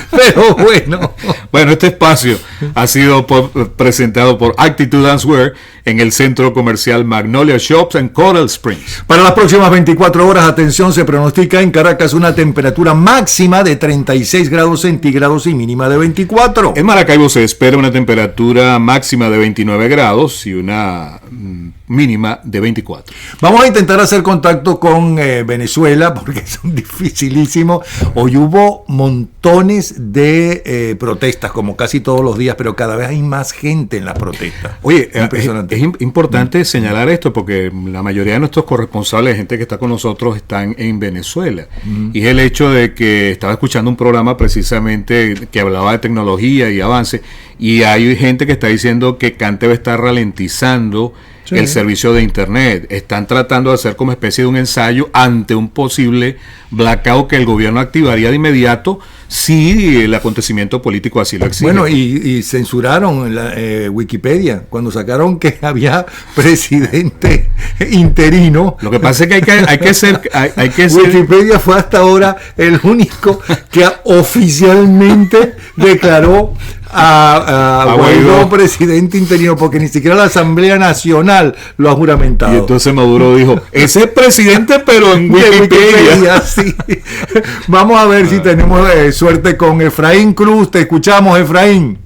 Pero bueno. Bueno, este espacio ha sido presentado por Actitude Answear en el centro comercial Magnolia Shops en Coral Springs. Para las próximas 24 horas, atención, se pronostica en Caracas una temperatura máxima de 36 grados centígrados y mínima de 24. En Maracaibo se espera una temperatura máxima de 29 grados y una mínima de 24. Vamos a intentar hacer contacto con Venezuela porque son dificilísimos. Hoy hubo montones de protestas, como casi todos los días, pero cada vez hay más gente en las protestas. Oye, es importante señalar esto porque la mayoría de nuestros corresponsales, gente que está con nosotros, están en Venezuela. Y es el hecho de que estaba escuchando un programa precisamente que hablaba de tecnología y avance, y hay gente que está diciendo que Cantebe está ralentizando el servicio de internet. Están tratando de hacer como especie de un ensayo ante un posible blackout que el gobierno activaría de inmediato si el acontecimiento político así lo exige. Bueno, y censuraron la Wikipedia cuando sacaron que había presidente interino. Lo que pasa es que hay que ser Wikipedia fue hasta ahora el único que oficialmente declaró a Guaidó presidente interino, porque ni siquiera la Asamblea Nacional lo ha juramentado. Y entonces Maduro dijo, ese es presidente pero en Wikipedia. Sí. Vamos a ver si tenemos suerte con Efraín Cruz. Te escuchamos, Efraín.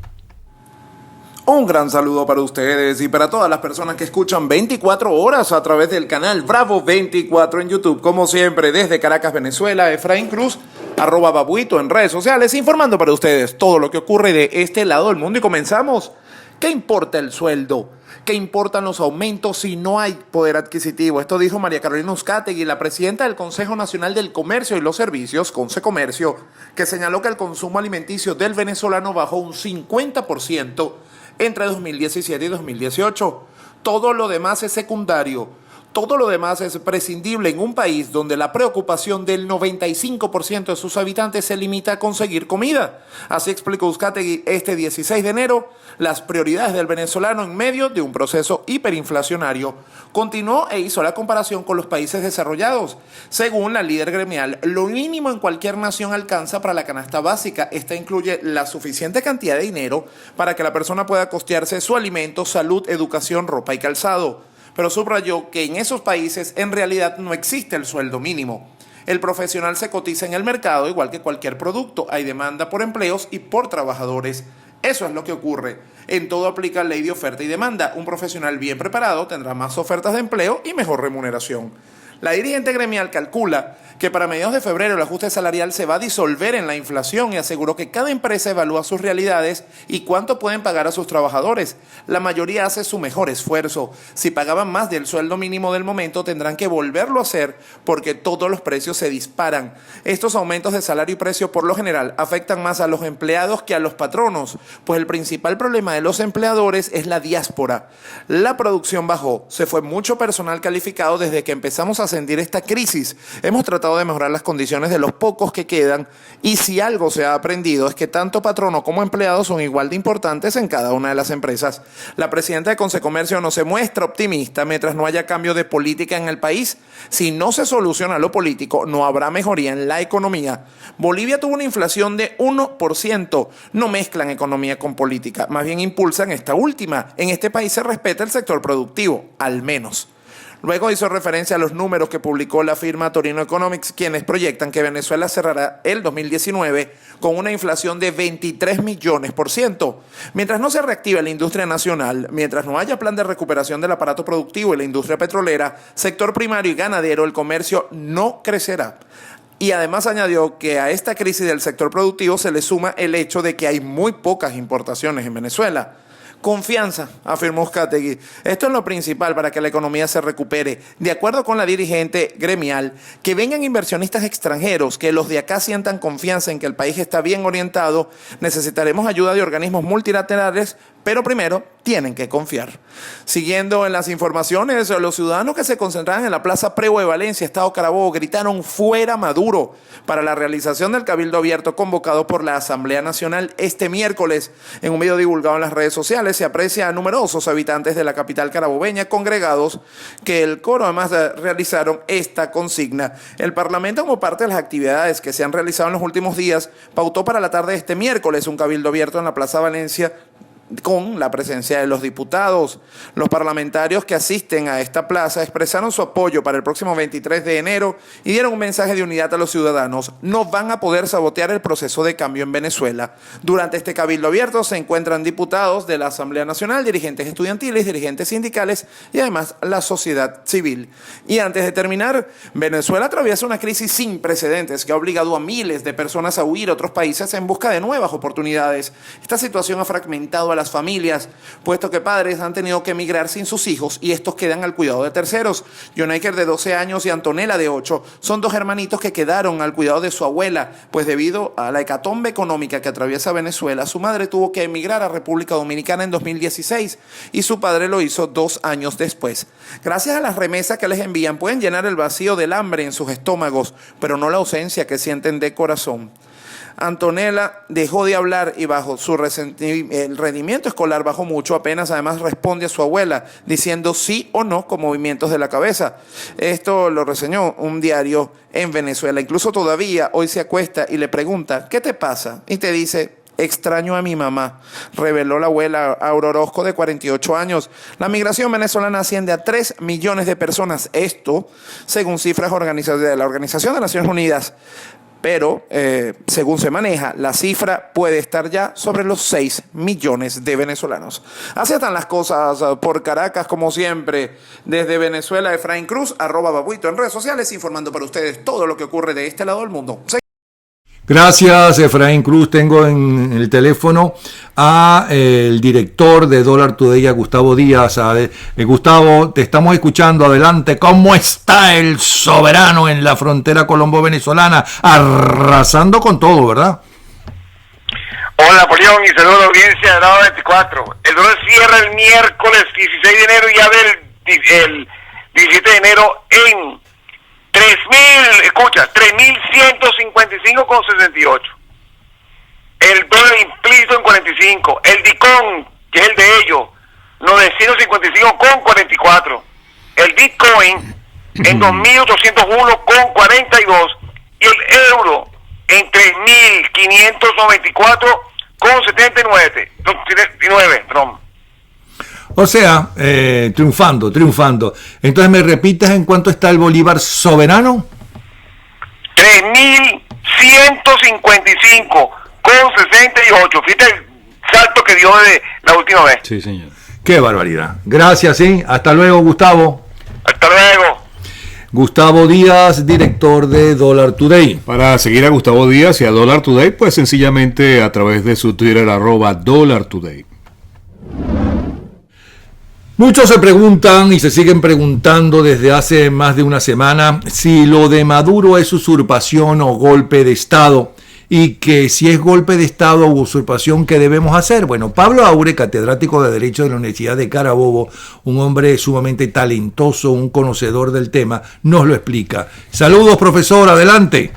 Un gran saludo para ustedes y para todas las personas que escuchan 24 horas a través del canal Bravo 24 en YouTube. Como siempre, desde Caracas, Venezuela, Efraín Cruz, @babuito en redes sociales, informando para ustedes todo lo que ocurre de este lado del mundo. Y comenzamos. ¿Qué importa el sueldo? ¿Qué importan los aumentos si no hay poder adquisitivo? Esto dijo María Carolina Uzcategui, la presidenta del Consejo Nacional del Comercio y los Servicios, Concecomercio, que señaló que el consumo alimenticio del venezolano bajó un 50% entre 2017 y 2018. Todo lo demás es secundario. Todo lo demás es prescindible en un país donde la preocupación del 95% de sus habitantes se limita a conseguir comida. Así explicó Uzcategui este 16 de enero las prioridades del venezolano en medio de un proceso hiperinflacionario. Continuó e hizo la comparación con los países desarrollados. Según la líder gremial, lo mínimo en cualquier nación alcanza para la canasta básica. Esta incluye la suficiente cantidad de dinero para que la persona pueda costearse su alimento, salud, educación, ropa y calzado. Pero subrayó que en esos países en realidad no existe el sueldo mínimo. El profesional se cotiza en el mercado igual que cualquier producto. Hay demanda por empleos y por trabajadores. Eso es lo que ocurre. En todo aplica ley de oferta y demanda. Un profesional bien preparado tendrá más ofertas de empleo y mejor remuneración. La dirigente gremial calcula que para mediados de febrero el ajuste salarial se va a disolver en la inflación y aseguró que cada empresa evalúa sus realidades y cuánto pueden pagar a sus trabajadores. La mayoría hace su mejor esfuerzo. Si pagaban más del sueldo mínimo del momento, tendrán que volverlo a hacer porque todos los precios se disparan. Estos aumentos de salario y precio por lo general afectan más a los empleados que a los patronos, pues el principal problema de los empleadores es la diáspora. La producción bajó, se fue mucho personal calificado desde que empezamos a a sentir esta crisis. Hemos tratado de mejorar las condiciones de los pocos que quedan y si algo se ha aprendido es que tanto patrono como empleados son igual de importantes en cada una de las empresas. La presidenta de Consecomercio no se muestra optimista mientras no haya cambio de política en el país. Si no se soluciona lo político, no habrá mejoría en la economía. Bolivia tuvo una inflación de 1%. No mezclan economía con política, más bien impulsan esta última. En este país se respeta el sector productivo, al menos. Luego hizo referencia a los números que publicó la firma Torino Economics, quienes proyectan que Venezuela cerrará el 2019 con una inflación de 23 millones%. Mientras no se reactive la industria nacional, mientras no haya plan de recuperación del aparato productivo y la industria petrolera, sector primario y ganadero, el comercio no crecerá. Y además añadió que a esta crisis del sector productivo se le suma el hecho de que hay muy pocas importaciones en Venezuela. Confianza, afirmó Uzcategui. Esto es lo principal para que la economía se recupere. De acuerdo con la dirigente gremial, que vengan inversionistas extranjeros, que los de acá sientan confianza en que el país está bien orientado, necesitaremos ayuda de organismos multilaterales, pero primero tienen que confiar. Siguiendo en las informaciones, los ciudadanos que se concentraban en la Plaza Prego de Valencia, Estado Carabobo, gritaron "fuera Maduro" para la realización del cabildo abierto convocado por la Asamblea Nacional este miércoles. En un video divulgado en las redes sociales se aprecia a numerosos habitantes de la capital carabobeña congregados que el coro además realizaron esta consigna. El Parlamento, como parte de las actividades que se han realizado en los últimos días, pautó para la tarde de este miércoles un cabildo abierto en la Plaza Valencia con la presencia de los diputados. Los parlamentarios que asisten a esta plaza expresaron su apoyo para el próximo 23 de enero y dieron un mensaje de unidad a los ciudadanos. No van a poder sabotear el proceso de cambio en Venezuela. Durante este cabildo abierto se encuentran diputados de la Asamblea Nacional, dirigentes estudiantiles, dirigentes sindicales y además la sociedad civil. Y antes de terminar, Venezuela atraviesa una crisis sin precedentes que ha obligado a miles de personas a huir a otros países en busca de nuevas oportunidades. Esta situación ha fragmentado a las familias, puesto que padres han tenido que emigrar sin sus hijos y estos quedan al cuidado de terceros. Jonaiker, de 12 años, y Antonella, de 8, son dos hermanitos que quedaron al cuidado de su abuela, pues debido a la hecatombe económica que atraviesa Venezuela, su madre tuvo que emigrar a República Dominicana en 2016 y su padre lo hizo 2 años después. Gracias a las remesas que les envían, pueden llenar el vacío del hambre en sus estómagos, pero no la ausencia que sienten de corazón. Antonella dejó de hablar y bajo su el rendimiento escolar bajó mucho, apenas además responde a su abuela diciendo sí o no con movimientos de la cabeza. Esto lo reseñó un diario en Venezuela. Incluso todavía hoy se acuesta y le pregunta ¿qué te pasa? Y te dice extraño a mi mamá, reveló la abuela Aurora Orozco, de 48 años. La migración venezolana asciende a 3 millones de personas, esto según cifras de la Organización de Naciones Unidas. Pero, según se maneja, la cifra puede estar ya sobre los 6 millones de venezolanos. Así están las cosas por Caracas, como siempre. Desde Venezuela, Efraín Cruz, @Babuito en redes sociales, informando para ustedes todo lo que ocurre de este lado del mundo. Gracias, Efraín Cruz. Tengo en el teléfono a el director de Dollar Today, a Gustavo Díaz. Gustavo, te estamos escuchando. Adelante. ¿Cómo está el soberano en la frontera colombo-venezolana? Arrasando con todo, ¿verdad? Hola, Polión, y saludo a la audiencia de Lado 24. El dólar cierra el miércoles 16 de enero y abre el 17 de enero en 3.155,68. El dólar implícito en 45. El DICON, que es el de ellos, 955,44. El Bitcoin en 2.801,42. Y el euro en 3.594,79. O sea, triunfando. Entonces, ¿me repites en cuánto está el bolívar soberano? 3.155,68. Fíjate el salto que dio de la última vez. Sí, señor. Qué barbaridad. Gracias, sí. Hasta luego, Gustavo. Hasta luego. Gustavo Díaz, director de Dollar Today. Para seguir a Gustavo Díaz y a Dollar Today, pues sencillamente a través de su Twitter, @Dollar Today. Muchos se preguntan y se siguen preguntando desde hace más de una semana si lo de Maduro es usurpación o golpe de Estado y que si es golpe de Estado o usurpación, ¿qué debemos hacer? Bueno, Pablo Aure, catedrático de Derecho de la Universidad de Carabobo, un hombre sumamente talentoso, un conocedor del tema, nos lo explica. Saludos, profesor, adelante.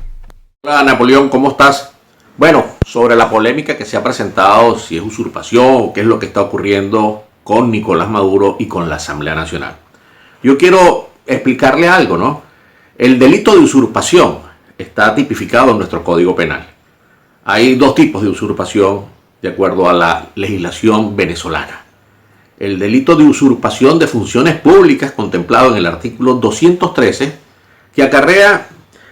Hola, Napoleón, ¿cómo estás? Bueno, sobre la polémica que se ha presentado, si es usurpación o qué es lo que está ocurriendo con Nicolás Maduro y con la Asamblea Nacional. Yo quiero explicarle algo, ¿no? El delito de usurpación está tipificado en nuestro Código Penal. Hay dos tipos de usurpación de acuerdo a la legislación venezolana. El delito de usurpación de funciones públicas contemplado en el artículo 213, que acarrea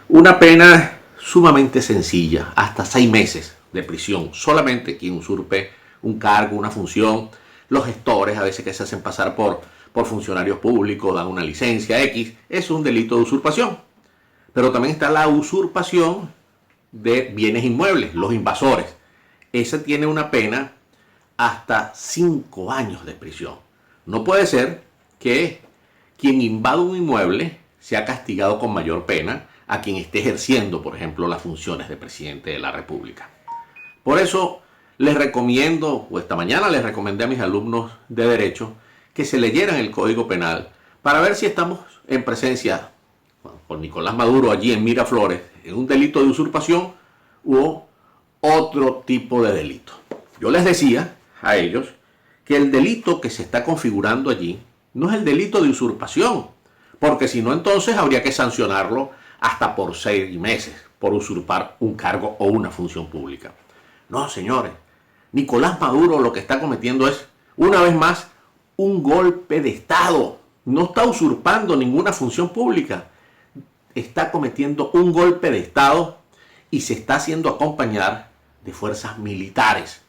una pena sumamente sencilla, hasta 6 meses de prisión. Solamente quien usurpe un cargo, una función, los gestores a veces que se hacen pasar por funcionarios públicos, dan una licencia X, es un delito de usurpación. Pero también está la usurpación de bienes inmuebles, los invasores. Esa tiene una pena hasta 5 años de prisión. No puede ser que quien invada un inmueble sea castigado con mayor pena a quien esté ejerciendo, por ejemplo, las funciones de presidente de la República. Por eso les recomiendo, o esta mañana les recomendé a mis alumnos de Derecho, que se leyeran el Código Penal para ver si estamos en presencia, con Nicolás Maduro allí en Miraflores, en un delito de usurpación u otro tipo de delito. Yo les decía a ellos que el delito que se está configurando allí no es el delito de usurpación, porque si no, entonces habría que sancionarlo hasta por 6 meses por usurpar un cargo o una función pública. No, señores, Nicolás Maduro lo que está cometiendo es, una vez más, un golpe de Estado. No está usurpando ninguna función pública. Está cometiendo un golpe de Estado y se está haciendo acompañar de fuerzas militares.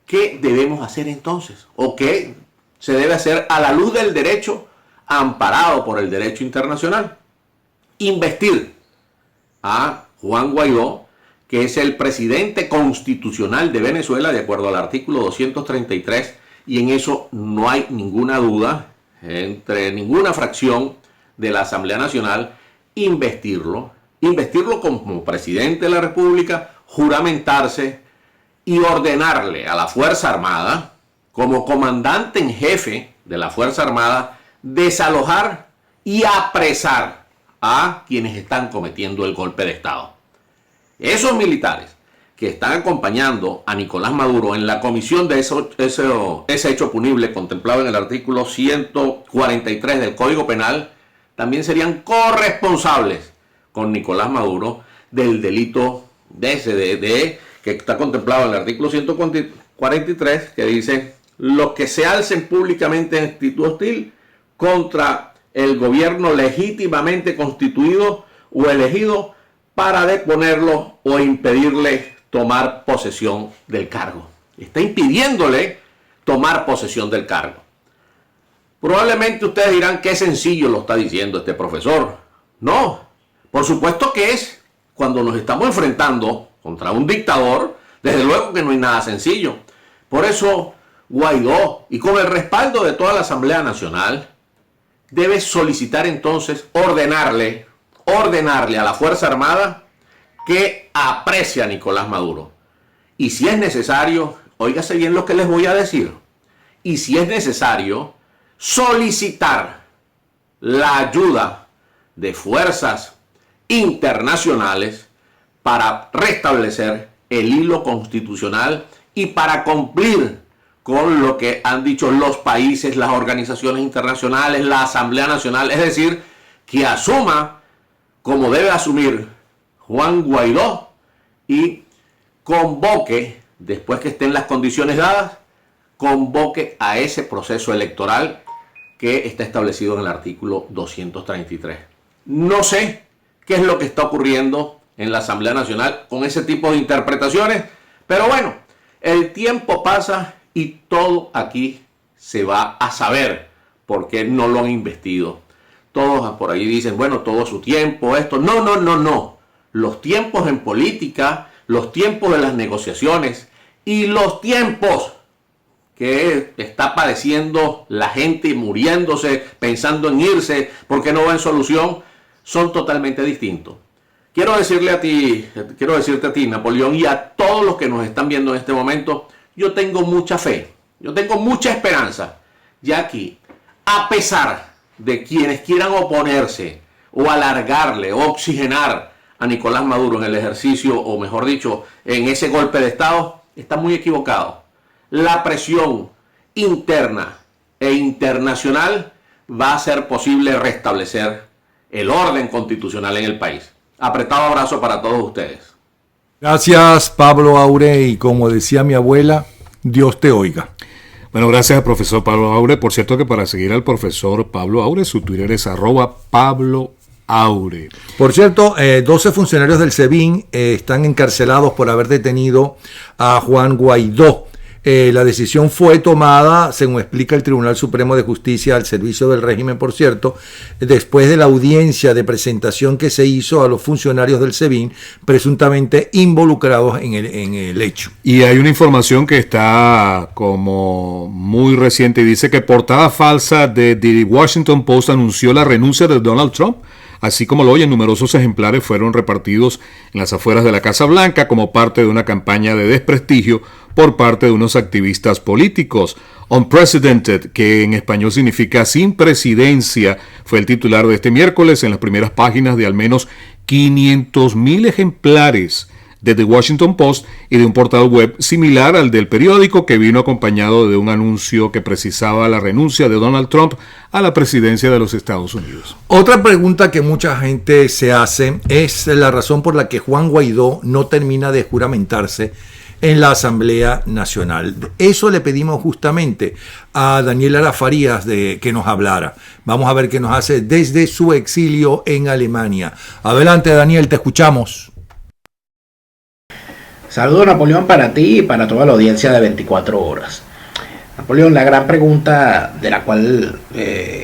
¿Qué debemos hacer entonces? ¿O qué se debe hacer a la luz del derecho amparado por el derecho internacional? Investir a Juan Guaidó, que es el presidente constitucional de Venezuela, de acuerdo al artículo 233, y en eso no hay ninguna duda entre ninguna fracción de la Asamblea Nacional, investirlo como presidente de la República, juramentarse y ordenarle a la Fuerza Armada, como comandante en jefe de la Fuerza Armada, desalojar y apresar a quienes están cometiendo el golpe de Estado. Esos militares que están acompañando a Nicolás Maduro en la comisión de ese hecho punible contemplado en el artículo 143 del Código Penal, también serían corresponsables con Nicolás Maduro del delito que está contemplado en el artículo 143, que dice: los que se alcen públicamente en actitud hostil contra el gobierno legítimamente constituido o elegido para deponerlo o impedirle tomar posesión del cargo. Está impidiéndole tomar posesión del cargo. Probablemente ustedes dirán qué sencillo lo está diciendo este profesor. No, por supuesto que es cuando nos estamos enfrentando contra un dictador, desde luego que no hay nada sencillo. Por eso Guaidó, y con el respaldo de toda la Asamblea Nacional, debe solicitar entonces, ordenarle a la Fuerza Armada que aprecie a Nicolás Maduro. Y si es necesario, óigase bien lo que les voy a decir, y si es necesario, solicitar la ayuda de fuerzas internacionales para restablecer el hilo constitucional y para cumplir con lo que han dicho los países, las organizaciones internacionales, la Asamblea Nacional, es decir, que asuma como debe asumir Juan Guaidó y convoque, después que estén las condiciones dadas, convoque a ese proceso electoral que está establecido en el artículo 233. No sé qué es lo que está ocurriendo en la Asamblea Nacional con ese tipo de interpretaciones, pero bueno, el tiempo pasa y todo aquí se va a saber por qué no lo han investido. Todos por ahí dicen, bueno, todo su tiempo, esto. No. Los tiempos en política, los tiempos de las negociaciones y los tiempos que está padeciendo la gente, muriéndose, pensando en irse porque no ven solución, son totalmente distintos. quiero decirte a ti, Napoleón, y a todos los que nos están viendo en este momento, yo tengo mucha fe, yo tengo mucha esperanza, ya que a pesar de quienes quieran oponerse o alargarle o oxigenar a Nicolás Maduro en el ejercicio, o mejor dicho, en ese golpe de Estado, está muy equivocado. La presión interna e internacional va a hacer posible restablecer el orden constitucional en el país. Apretado abrazo para todos ustedes. Gracias, Pablo Aure, y como decía mi abuela, Dios te oiga. Bueno, gracias, profesor Pablo Aure. Por cierto que para seguir al profesor Pablo Aure, su Twitter es @PabloAure. Por cierto, 12 funcionarios del SEBIN están encarcelados por haber detenido a Juan Guaidó. La decisión fue tomada, según explica el Tribunal Supremo de Justicia, al servicio del régimen, por cierto, después de la audiencia de presentación que se hizo a los funcionarios del SEBIN presuntamente involucrados en el hecho. Y hay una información que está como muy reciente y dice que portada falsa de The Washington Post anunció la renuncia de Donald Trump. Así como lo oyen, numerosos ejemplares fueron repartidos en las afueras de la Casa Blanca como parte de una campaña de desprestigio por parte de unos activistas políticos. Unprecedented, que en español significa sin presidencia, fue el titular de este miércoles en las primeras páginas de al menos 500,000 ejemplares de The Washington Post y de un portal web similar al del periódico, que vino acompañado de un anuncio que precisaba la renuncia de Donald Trump a la presidencia de los Estados Unidos. Otra pregunta que mucha gente se hace es la razón por la que Juan Guaidó no termina de juramentarse en la Asamblea Nacional. Eso le pedimos justamente a Daniel Lara Farías que nos hablara. Vamos a ver qué nos hace desde su exilio en Alemania. Adelante, Daniel, te escuchamos. Saludos, Napoleón, para ti y para toda la audiencia de 24 horas. Napoleón, la gran pregunta de la cual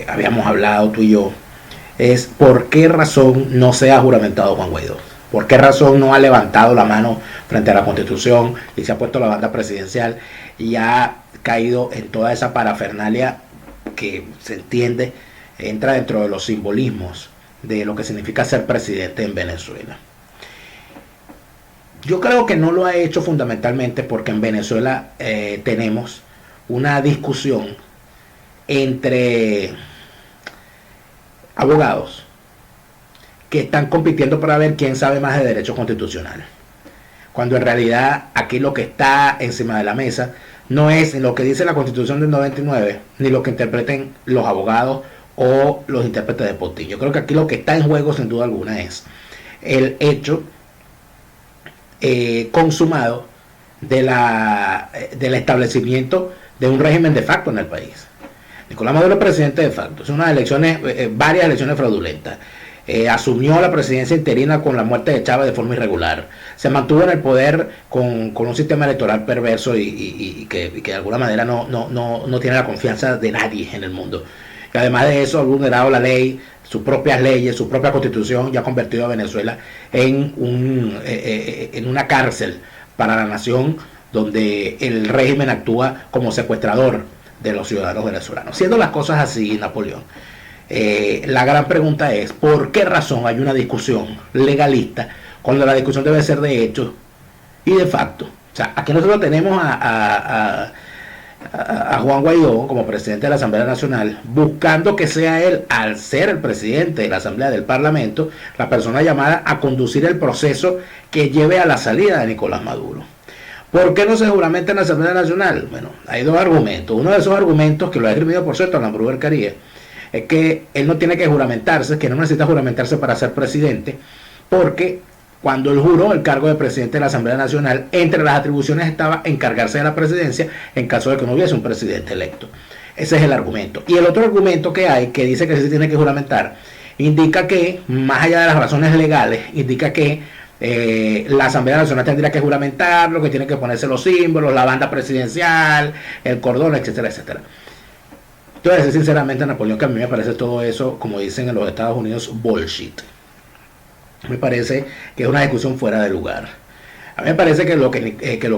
habíamos hablado tú y yo es ¿por qué razón no se ha juramentado Juan Guaidó? ¿Por qué razón no ha levantado la mano frente a la Constitución y se ha puesto la banda presidencial y ha caído en toda esa parafernalia que se entiende, entra dentro de los simbolismos de lo que significa ser presidente en Venezuela? Yo creo que no lo ha hecho fundamentalmente porque en Venezuela tenemos una discusión entre abogados que están compitiendo para ver quién sabe más de derecho constitucional, cuando en realidad aquí lo que está encima de la mesa no es lo que dice la Constitución del 99 ni lo que interpreten los abogados o los intérpretes de Potín. Yo creo que aquí lo que está en juego sin duda alguna es el hecho consumado del establecimiento de un régimen de facto en el país. Nicolás Maduro es presidente de facto. Son unas elecciones, varias elecciones fraudulentas. Asumió la presidencia interina con la muerte de Chávez de forma irregular. Se mantuvo en el poder con un sistema electoral perverso y que de alguna manera no tiene la confianza de nadie en el mundo. Y además de eso ha vulnerado la ley, sus propias leyes, su propia constitución, y ha convertido a Venezuela en una cárcel para la nación, donde el régimen actúa como secuestrador de los ciudadanos venezolanos. Siendo las cosas así, Napoleón, la gran pregunta es ¿por qué razón hay una discusión legalista cuando la discusión debe ser de hecho y de facto? O sea, aquí nosotros tenemos a Juan Guaidó como presidente de la Asamblea Nacional, buscando que sea él, al ser el presidente de la Asamblea del Parlamento, la persona llamada a conducir el proceso que lleve a la salida de Nicolás Maduro. ¿Por qué no se juramenta en la Asamblea Nacional? Bueno, hay dos argumentos. Uno de esos argumentos, que lo ha escrito por cierto Alan Bruder Carías, es que él no tiene que juramentarse, que no necesita juramentarse para ser presidente, porque cuando él juró el cargo de presidente de la Asamblea Nacional, entre las atribuciones estaba encargarse de la presidencia en caso de que no hubiese un presidente electo. Ese es el argumento. Y el otro argumento que hay, que dice que sí se tiene que juramentar, indica que, más allá de las razones legales, indica que la Asamblea Nacional tendría que juramentarlo, que tiene que ponerse los símbolos, la banda presidencial, el cordón, etcétera, etcétera. Entonces, sinceramente, Napoleón, que a mí me parece todo eso, como dicen en los Estados Unidos, bullshit. Me parece que es una discusión fuera de lugar. A mí me parece que lo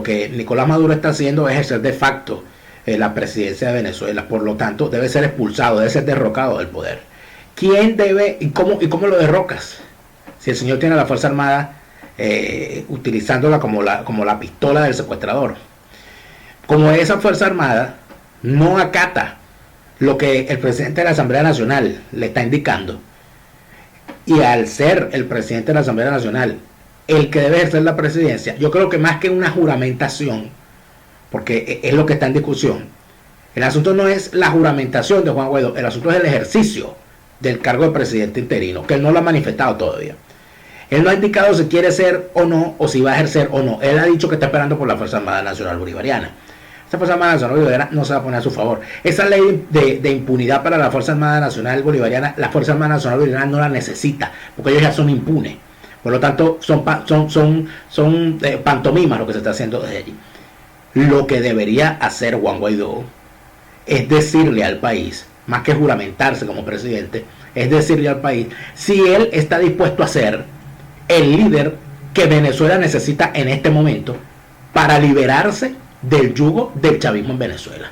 que Nicolás Maduro está haciendo es ejercer de facto la presidencia de Venezuela. Por lo tanto, debe ser expulsado, debe ser derrocado del poder. ¿Quién debe y cómo lo derrocas? si el señor tiene la Fuerza Armada utilizándola como la pistola del secuestrador. Como esa Fuerza Armada no acata lo que el presidente de la Asamblea Nacional le está indicando, y al ser el presidente de la Asamblea Nacional el que debe ejercer la presidencia, yo creo que más que una juramentación, porque es lo que está en discusión, el asunto no es la juramentación de Juan Guaidó, el asunto es el ejercicio del cargo de presidente interino, que él no lo ha manifestado todavía. Él no ha indicado si quiere ser o no, o si va a ejercer o no. Él ha dicho que está esperando por la Fuerza Armada Nacional Bolivariana. Esa Fuerza Armada Nacional Bolivariana no se va a poner a su favor. Esa ley de impunidad para la Fuerza Armada Nacional Bolivariana, la Fuerza Armada Nacional Bolivariana no la necesita, porque ellos ya son impunes. Por lo tanto, son pantomimas lo que se está haciendo desde allí. Lo que debería hacer Juan Guaidó es decirle al país, más que juramentarse como presidente, es decirle al país si él está dispuesto a ser el líder que Venezuela necesita en este momento para liberarse del yugo del chavismo en Venezuela.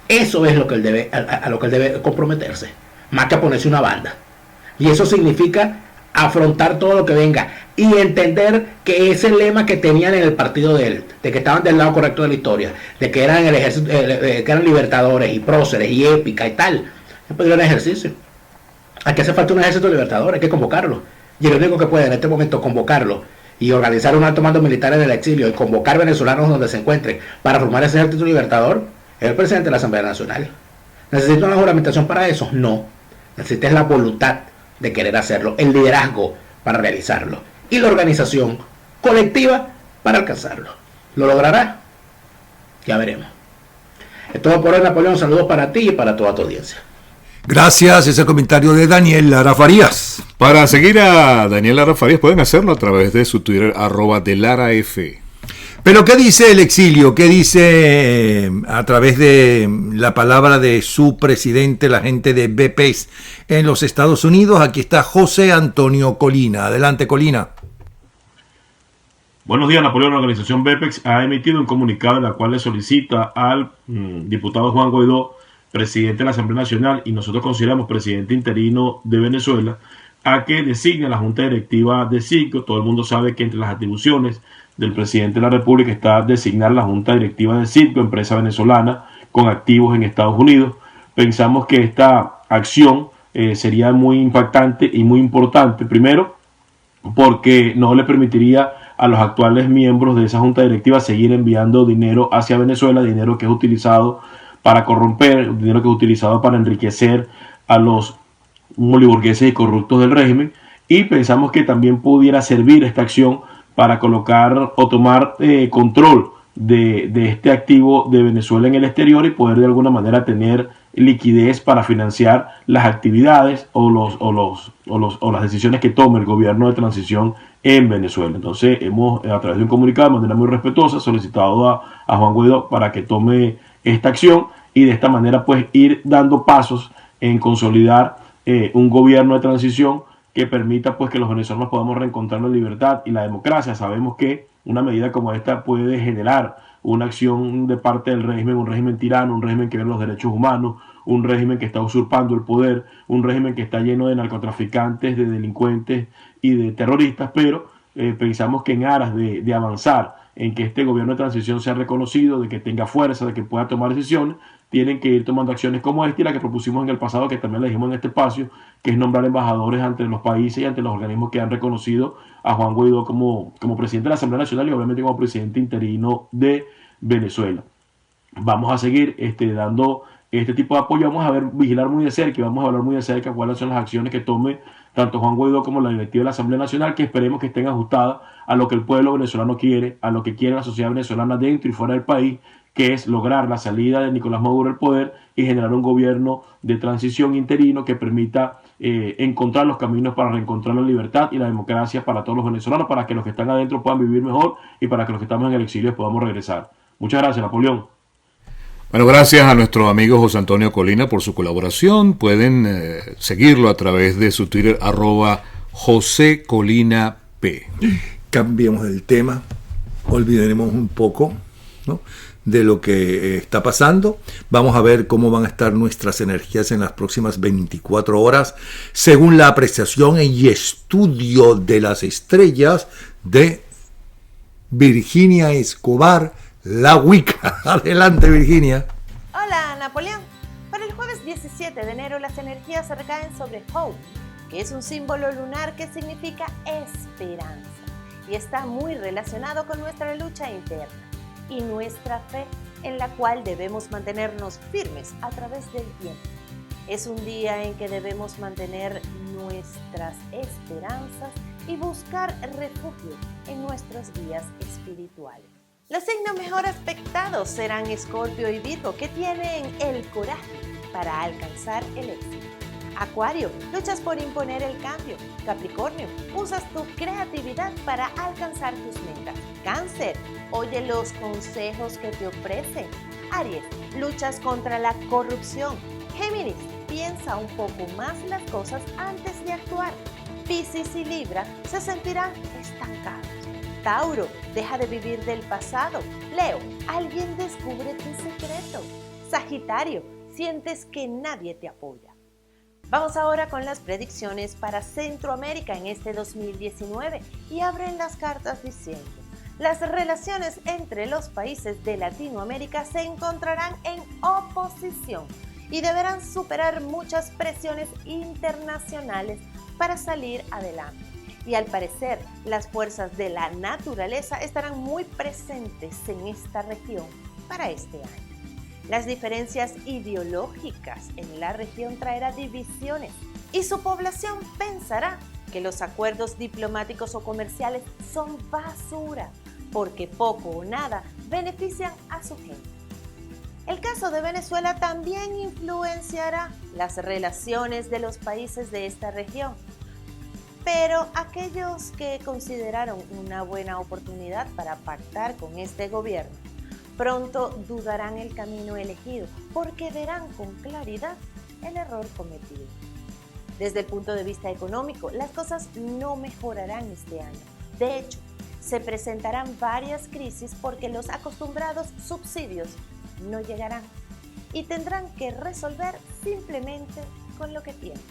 Eso es lo que él debe, a lo que él debe comprometerse, más que a ponerse una banda. Y eso significa afrontar todo lo que venga y entender que ese lema que tenían en el partido de él, de que estaban del lado correcto de la historia, de que eran el ejército, que eran libertadores y próceres y épica y tal, es pedir un ejercicio. Aquí hace falta un ejército libertador, hay que convocarlo. Y el único que puede en este momento convocarlo y organizar un alto mando militar en el exilio y convocar venezolanos donde se encuentren para formar ese ejército libertador es el presidente de la Asamblea Nacional. ¿Necesita una juramentación para eso? No. Necesita la voluntad de querer hacerlo, el liderazgo para realizarlo y la organización colectiva para alcanzarlo. ¿Lo logrará? Ya veremos. Es todo por hoy, Napoleón. Saludos para ti y para toda tu audiencia. Gracias, ese comentario de Daniel Lara Farías. Para seguir a Daniel Lara Farías pueden hacerlo a través de su Twitter @delaraf. Pero ¿qué dice el exilio? ¿Qué dice a través de la palabra de su presidente, la gente de BPS en los Estados Unidos? Aquí está José Antonio Colina. Adelante, Colina. Buenos días, Napoleón. La organización BPEX ha emitido un comunicado en el cual le solicita al diputado Juan Guaidó, presidente de la Asamblea Nacional, y nosotros consideramos presidente interino de Venezuela, a que designe la Junta Directiva de Citgo. Todo el mundo sabe que entre las atribuciones del presidente de la República está designar la Junta Directiva de Citgo, empresa venezolana con activos en Estados Unidos. Pensamos que esta acción sería muy impactante y muy importante, primero porque no le permitiría a los actuales miembros de esa Junta Directiva seguir enviando dinero hacia Venezuela, dinero que es utilizado para corromper, dinero que es utilizado para enriquecer a los oliburgueses y corruptos del régimen. Y pensamos que también pudiera servir esta acción para colocar o tomar control de este activo de Venezuela en el exterior y poder de alguna manera tener liquidez para financiar las actividades o las decisiones que tome el gobierno de transición en Venezuela. Entonces hemos, a través de un comunicado de manera muy respetuosa, solicitado a Juan Guaidó para que tome esta acción y de esta manera pues ir dando pasos en consolidar un gobierno de transición que permita pues que los venezolanos podamos reencontrar la libertad y la democracia. Sabemos que una medida como esta puede generar una acción de parte del régimen, un régimen tirano, un régimen que ve los derechos humanos, un régimen que está usurpando el poder, un régimen que está lleno de narcotraficantes, de delincuentes y de terroristas, pero pensamos que en aras de avanzar en que este gobierno de transición sea reconocido, de que tenga fuerza, de que pueda tomar decisiones, tienen que ir tomando acciones como esta y la que propusimos en el pasado, que también la dijimos en este espacio, que es nombrar embajadores ante los países y ante los organismos que han reconocido a Juan Guaidó como presidente de la Asamblea Nacional y obviamente como presidente interino de Venezuela. Vamos a seguir dando este tipo de apoyo, vamos a vigilar muy de cerca y vamos a hablar muy de cerca cuáles son las acciones que tome tanto Juan Guaidó como la directiva de la Asamblea Nacional, que esperemos que estén ajustadas a lo que el pueblo venezolano quiere, a lo que quiere la sociedad venezolana dentro y fuera del país, que es lograr la salida de Nicolás Maduro del poder y generar un gobierno de transición interino que permita encontrar los caminos para reencontrar la libertad y la democracia para todos los venezolanos, para que los que están adentro puedan vivir mejor y para que los que estamos en el exilio podamos regresar. Muchas gracias, Napoleón. Bueno, gracias a nuestro amigo José Antonio Colina por su colaboración. Pueden seguirlo a través de su Twitter @JoséColinaP. Cambiemos el tema, olvidaremos un poco, ¿no?, de lo que está pasando. Vamos a ver cómo van a estar nuestras energías en las próximas 24 horas, según la apreciación y estudio de las estrellas de Virginia Escobar, la Wicca. Adelante, Virginia. Hola, Napoleón. Para el jueves 17 de enero las energías recaen sobre Hope, que es un símbolo lunar que significa esperanza y está muy relacionado con nuestra lucha interna y nuestra fe, en la cual debemos mantenernos firmes a través del tiempo. Es un día en que debemos mantener nuestras esperanzas y buscar refugio en nuestros guías espirituales. Los signos mejor aspectados serán Escorpio y Virgo, que tienen el coraje para alcanzar el éxito. Acuario, luchas por imponer el cambio. Capricornio, usas tu creatividad para alcanzar tus metas. Cáncer, oye los consejos que te ofrecen. Aries, luchas contra la corrupción. Géminis, piensa un poco más las cosas antes de actuar. Piscis y Libra se sentirán estancados. Tauro, deja de vivir del pasado. Leo, alguien descubre tu secreto. Sagitario, sientes que nadie te apoya. Vamos ahora con las predicciones para Centroamérica en este 2019 y abren las cartas diciendo: las relaciones entre los países de Latinoamérica se encontrarán en oposición y deberán superar muchas presiones internacionales para salir adelante. Y al parecer, las fuerzas de la naturaleza estarán muy presentes en esta región para este año. Las diferencias ideológicas en la región traerá divisiones y su población pensará que los acuerdos diplomáticos o comerciales son basura porque poco o nada benefician a su gente. El caso de Venezuela también influenciará las relaciones de los países de esta región, pero aquellos que consideraron una buena oportunidad para pactar con este gobierno pronto dudarán el camino elegido porque verán con claridad el error cometido. Desde el punto de vista económico, las cosas no mejorarán este año. De hecho, se presentarán varias crisis porque los acostumbrados subsidios no llegarán y tendrán que resolver simplemente con lo que tienen.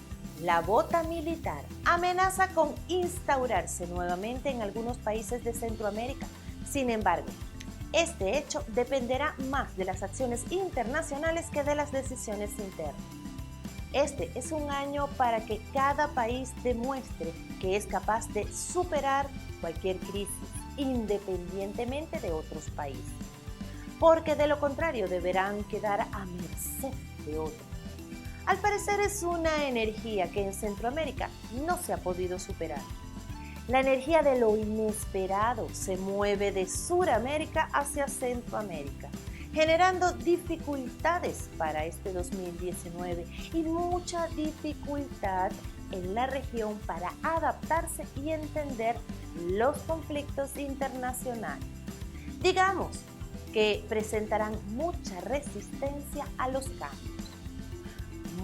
La bota militar amenaza con instaurarse nuevamente en algunos países de Centroamérica. Sin embargo, este hecho dependerá más de las acciones internacionales que de las decisiones internas. Este es un año para que cada país demuestre que es capaz de superar cualquier crisis, independientemente de otros países, porque de lo contrario deberán quedar a merced de otros. Al parecer es una energía que en Centroamérica no se ha podido superar. La energía de lo inesperado se mueve de Suramérica hacia Centroamérica, generando dificultades para este 2019 y mucha dificultad en la región para adaptarse y entender los conflictos internacionales. Digamos que presentarán mucha resistencia a los cambios.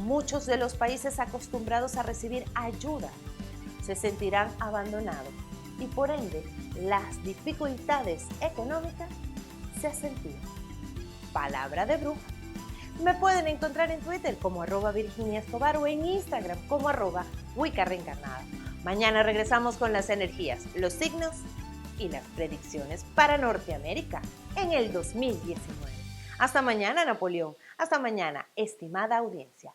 Muchos de los países acostumbrados a recibir ayuda se sentirán abandonados y por ende las dificultades económicas se acentuarán. Palabra de bruja. Me pueden encontrar en Twitter como @Virginia Escobar o en Instagram como @Wicca Reencarnada. Mañana regresamos con las energías, los signos y las predicciones para Norteamérica en el 2019. Hasta mañana, Napoleón. Hasta mañana, estimada audiencia.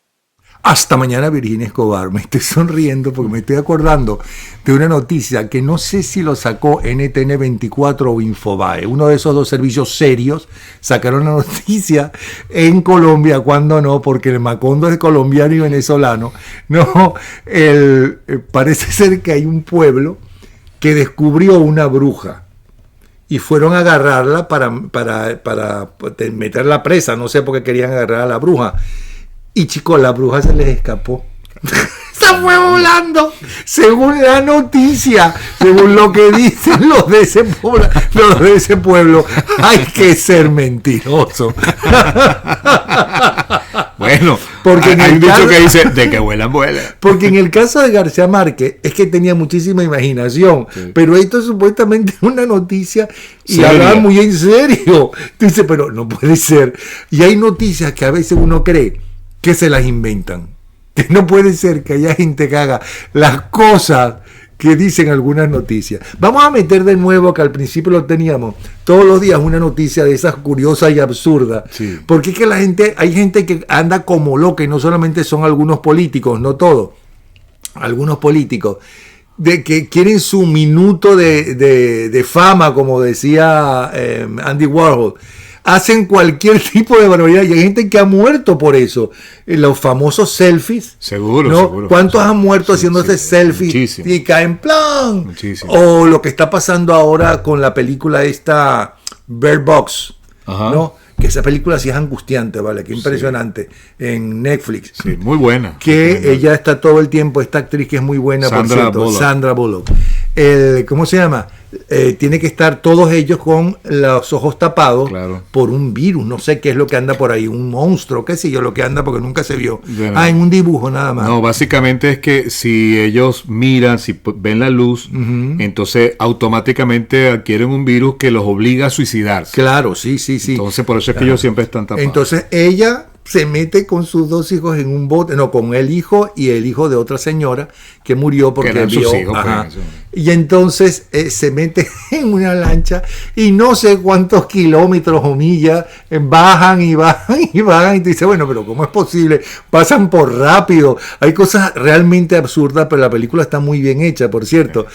Hasta mañana, Virginia Escobar. Me estoy sonriendo porque me estoy acordando de una noticia que no sé si lo sacó NTN 24 o Infobae. Uno de esos dos servicios serios sacaron la noticia en Colombia, cuando no, porque el Macondo es colombiano y venezolano. No, parece ser que hay un pueblo que descubrió una bruja y fueron a agarrarla para meterla presa. No sé por qué querían agarrar a la bruja. Y chicos, la bruja se les escapó. Se fue volando, según la noticia, según lo que dicen los de ese pueblo. Hay que ser mentiroso. Bueno, Porque hay un dicho que dice, de que vuelan, vuelan. Porque en el caso de García Márquez es que tenía muchísima imaginación, pero esto es supuestamente una noticia y hablaba muy en serio. Dice, pero no puede ser. Y hay noticias que a veces uno cree que se las inventan. Que no puede ser que haya gente que haga las cosas que dicen algunas noticias. Vamos a meter de nuevo, que al principio lo teníamos, todos los días una noticia de esas curiosas y absurdas. Sí. Porque es que hay gente que anda como loca, y no solamente son algunos políticos, no todos, algunos políticos, de que quieren su minuto de fama, como decía Andy Warhol. Hacen cualquier tipo de barbaridad y hay gente que ha muerto por eso. Los famosos selfies. Seguro, ¿no? seguro. ¿Cuántos han muerto haciéndose selfies? Muchísimo. Y caen plan. Muchísimo. O lo que está pasando ahora con la película esta Bird Box, ¿no? Que esa película sí es angustiante, ¿vale? Qué impresionante. En Netflix. Sí, muy buena. Que muy ella está todo el tiempo, esta actriz que es muy buena, Sandra Bullock. Sandra Bullock. ¿Cómo se llama? Tiene que estar todos ellos con los ojos tapados por un virus, no sé qué es lo que anda por ahí, un monstruo, qué sé yo, lo que anda porque nunca se vio. En un dibujo nada más. No, básicamente es que si ellos miran, si ven la luz, entonces automáticamente adquieren un virus que los obliga a suicidarse. Claro, sí. Entonces por eso es que ellos siempre están tapados. Entonces ella se mete con sus dos hijos en un bote, no, con el hijo y el hijo de otra señora que murió porque que vio. Sus hijos, y entonces se mete en una lancha y no sé cuántos kilómetros o millas bajan y te dice, bueno, pero ¿cómo es posible? Pasan por rápido. Hay cosas realmente absurdas, pero la película está muy bien hecha, por cierto.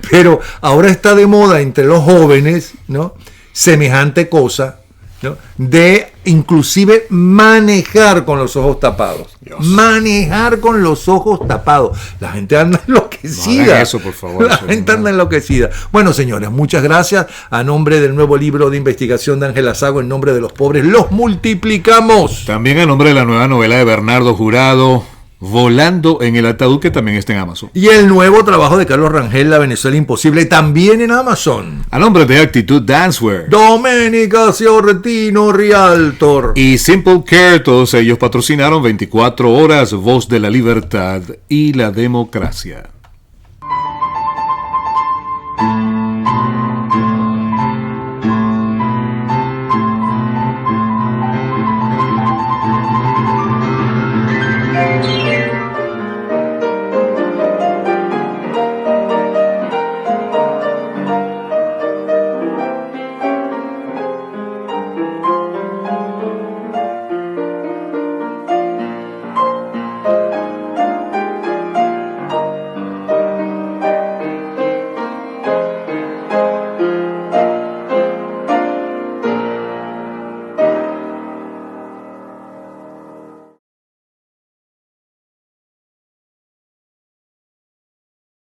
Pero ahora está de moda entre los jóvenes, ¿no? Semejante cosa, ¿no? De inclusive manejar con los ojos tapados. Dios. Manejar con los ojos tapados. La gente anda enloquecida. No hagan eso, por favor. La gente anda enloquecida. Bueno, señores, muchas gracias. A nombre del nuevo libro de investigación de Ángela Sago, En nombre de los pobres, los multiplicamos. También a nombre de la nueva novela de Bernardo Jurado, Volando en el ataúd, que también está en Amazon. Y el nuevo trabajo de Carlos Rangel, La Venezuela Imposible, también en Amazon. A nombre de Actitud Dancewear, Doménica Ciortino Rialtor y Simple Care, todos ellos patrocinaron 24 horas, Voz de la Libertad y la Democracia.